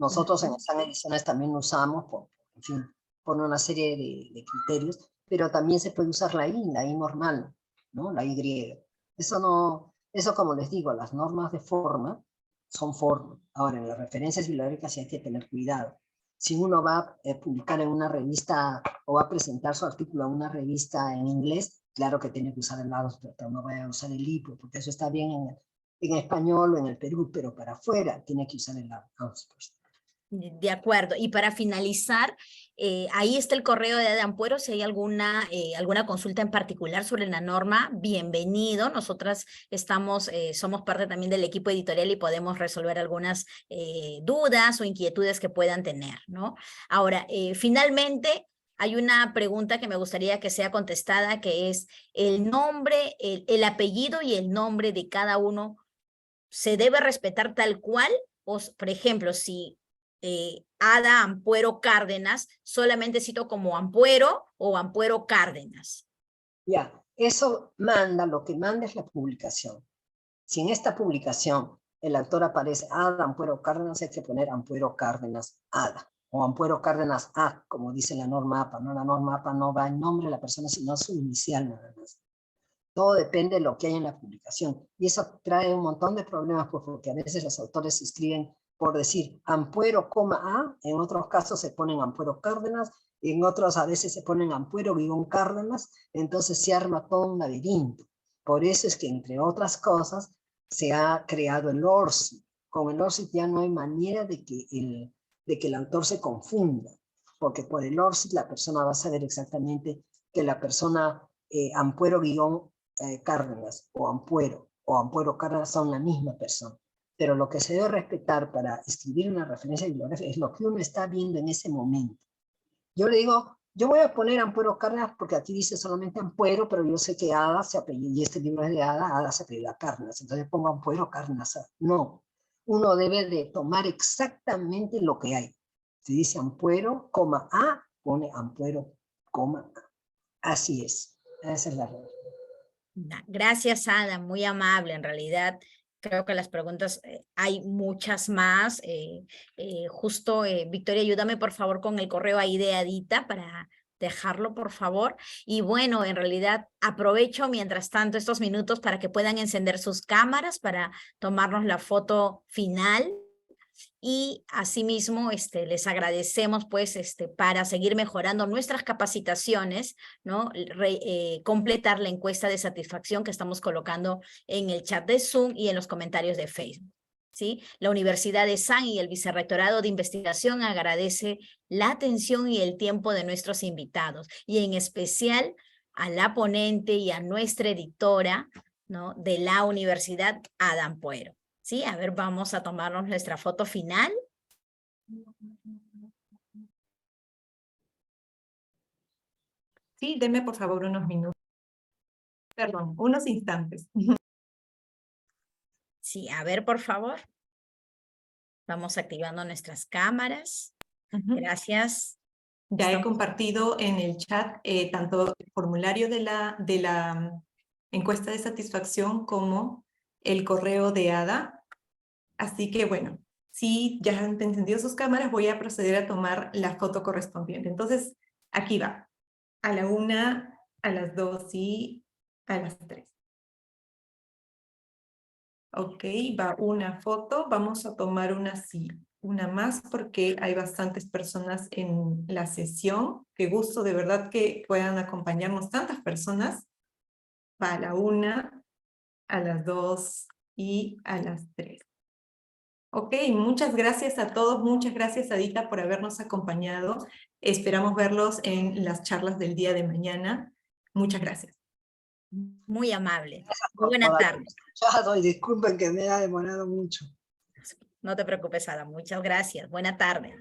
Nosotros en San Ediciones también usamos, en fin, por una serie de criterios, pero también se puede usar la I normal, ¿no? La Y. Eso como les digo, las normas de forma son forma. Ahora, en las referencias bibliográficas sí hay que tener cuidado. Si uno va a publicar en una revista o va a presentar su artículo a una revista en inglés, claro que tiene que usar el lado, pero no vaya a usar el hipo, porque eso está bien en español o en el Perú, pero para afuera tiene que usar el lado. De acuerdo. Y para finalizar, ahí está el correo de Ada Ampuero. Si hay alguna consulta en particular sobre la norma, bienvenido. Nosotras somos parte también del equipo editorial y podemos resolver algunas dudas o inquietudes que puedan tener, ¿no? Ahora, finalmente, hay una pregunta que me gustaría que sea contestada, que es el nombre, el apellido y el nombre de cada uno, ¿se debe respetar tal cual? O, por ejemplo, si Ada Ampuero Cárdenas, solamente cito como Ampuero o Ampuero Cárdenas. Ya, eso lo que manda es la publicación. Si en esta publicación el autor aparece Ada Ampuero Cárdenas, hay que poner Ampuero Cárdenas Ada, o Ampuero Cárdenas A, como dice la norma APA, ¿no? La norma APA no va en nombre de la persona, sino su inicial nada más. Todo depende de lo que hay en la publicación. Y eso trae un montón de problemas, pues, porque a veces los autores escriben por decir Ampuero, A, en otros casos se ponen Ampuero Cárdenas, y en otros a veces se ponen Ampuero Cárdenas, entonces se arma todo un laberinto. Por eso es que, entre otras cosas, se ha creado el ORCID. Con el ORCID ya no hay manera de que el autor se confunda, porque por el ORCID la persona va a saber exactamente que la persona Ampuero Cárdenas o Ampuero Cárdenas son la misma persona. Pero lo que se debe respetar para escribir una referencia bibliográfica es lo que uno está viendo en ese momento. Yo le digo, yo voy a poner Ampuero Cárdenas porque aquí dice solamente Ampuero, pero yo sé que Ada se apellida, y este libro es de Ada se apellida Cárdenas, entonces pongo Ampuero Cárdenas. No, uno debe de tomar exactamente lo que hay. Si dice Ampuero, A, pone Ampuero, A. Así es, esa es la regla. Gracias, Ada, muy amable. En realidad, creo que las preguntas, hay muchas más. Justo, Victoria, ayúdame por favor con el correo ahí de Adita para dejarlo, por favor. Y bueno, en realidad aprovecho mientras tanto estos minutos para que puedan encender sus cámaras para tomarnos la foto final. Y asimismo les agradecemos pues para seguir mejorando nuestras capacitaciones, ¿no? Completar la encuesta de satisfacción que estamos colocando en el chat de Zoom y en los comentarios de Facebook. ¿Sí? La Universidad de San y el Vicerrectorado de Investigación agradece la atención y el tiempo de nuestros invitados y en especial a la ponente y a nuestra editora, ¿no? De la Universidad, Ada Ampuero. Sí, a ver, vamos a tomarnos nuestra foto final. Sí, deme por favor unos minutos. Perdón, unos instantes. Sí, a ver, por favor. Vamos activando nuestras cámaras. Gracias. Ya he compartido en el chat tanto el formulario de la encuesta de satisfacción como el correo de Ada. Así que bueno, si ya han encendido sus cámaras, voy a proceder a tomar la foto correspondiente. Entonces, aquí va. A la 1, a las 2 y a las 3. Ok, va una foto. Vamos a tomar una más porque hay bastantes personas en la sesión. Qué gusto de verdad que puedan acompañarnos tantas personas. Va a la 1, a las 2 y a las 3. Ok, muchas gracias a todos. Muchas gracias, Adita, por habernos acompañado. Esperamos verlos en las charlas del día de mañana. Muchas gracias. Muy amable. Muy buenas tardes. Y disculpen que me haya demorado mucho. No te preocupes, Ada. Muchas gracias. Buena tarde.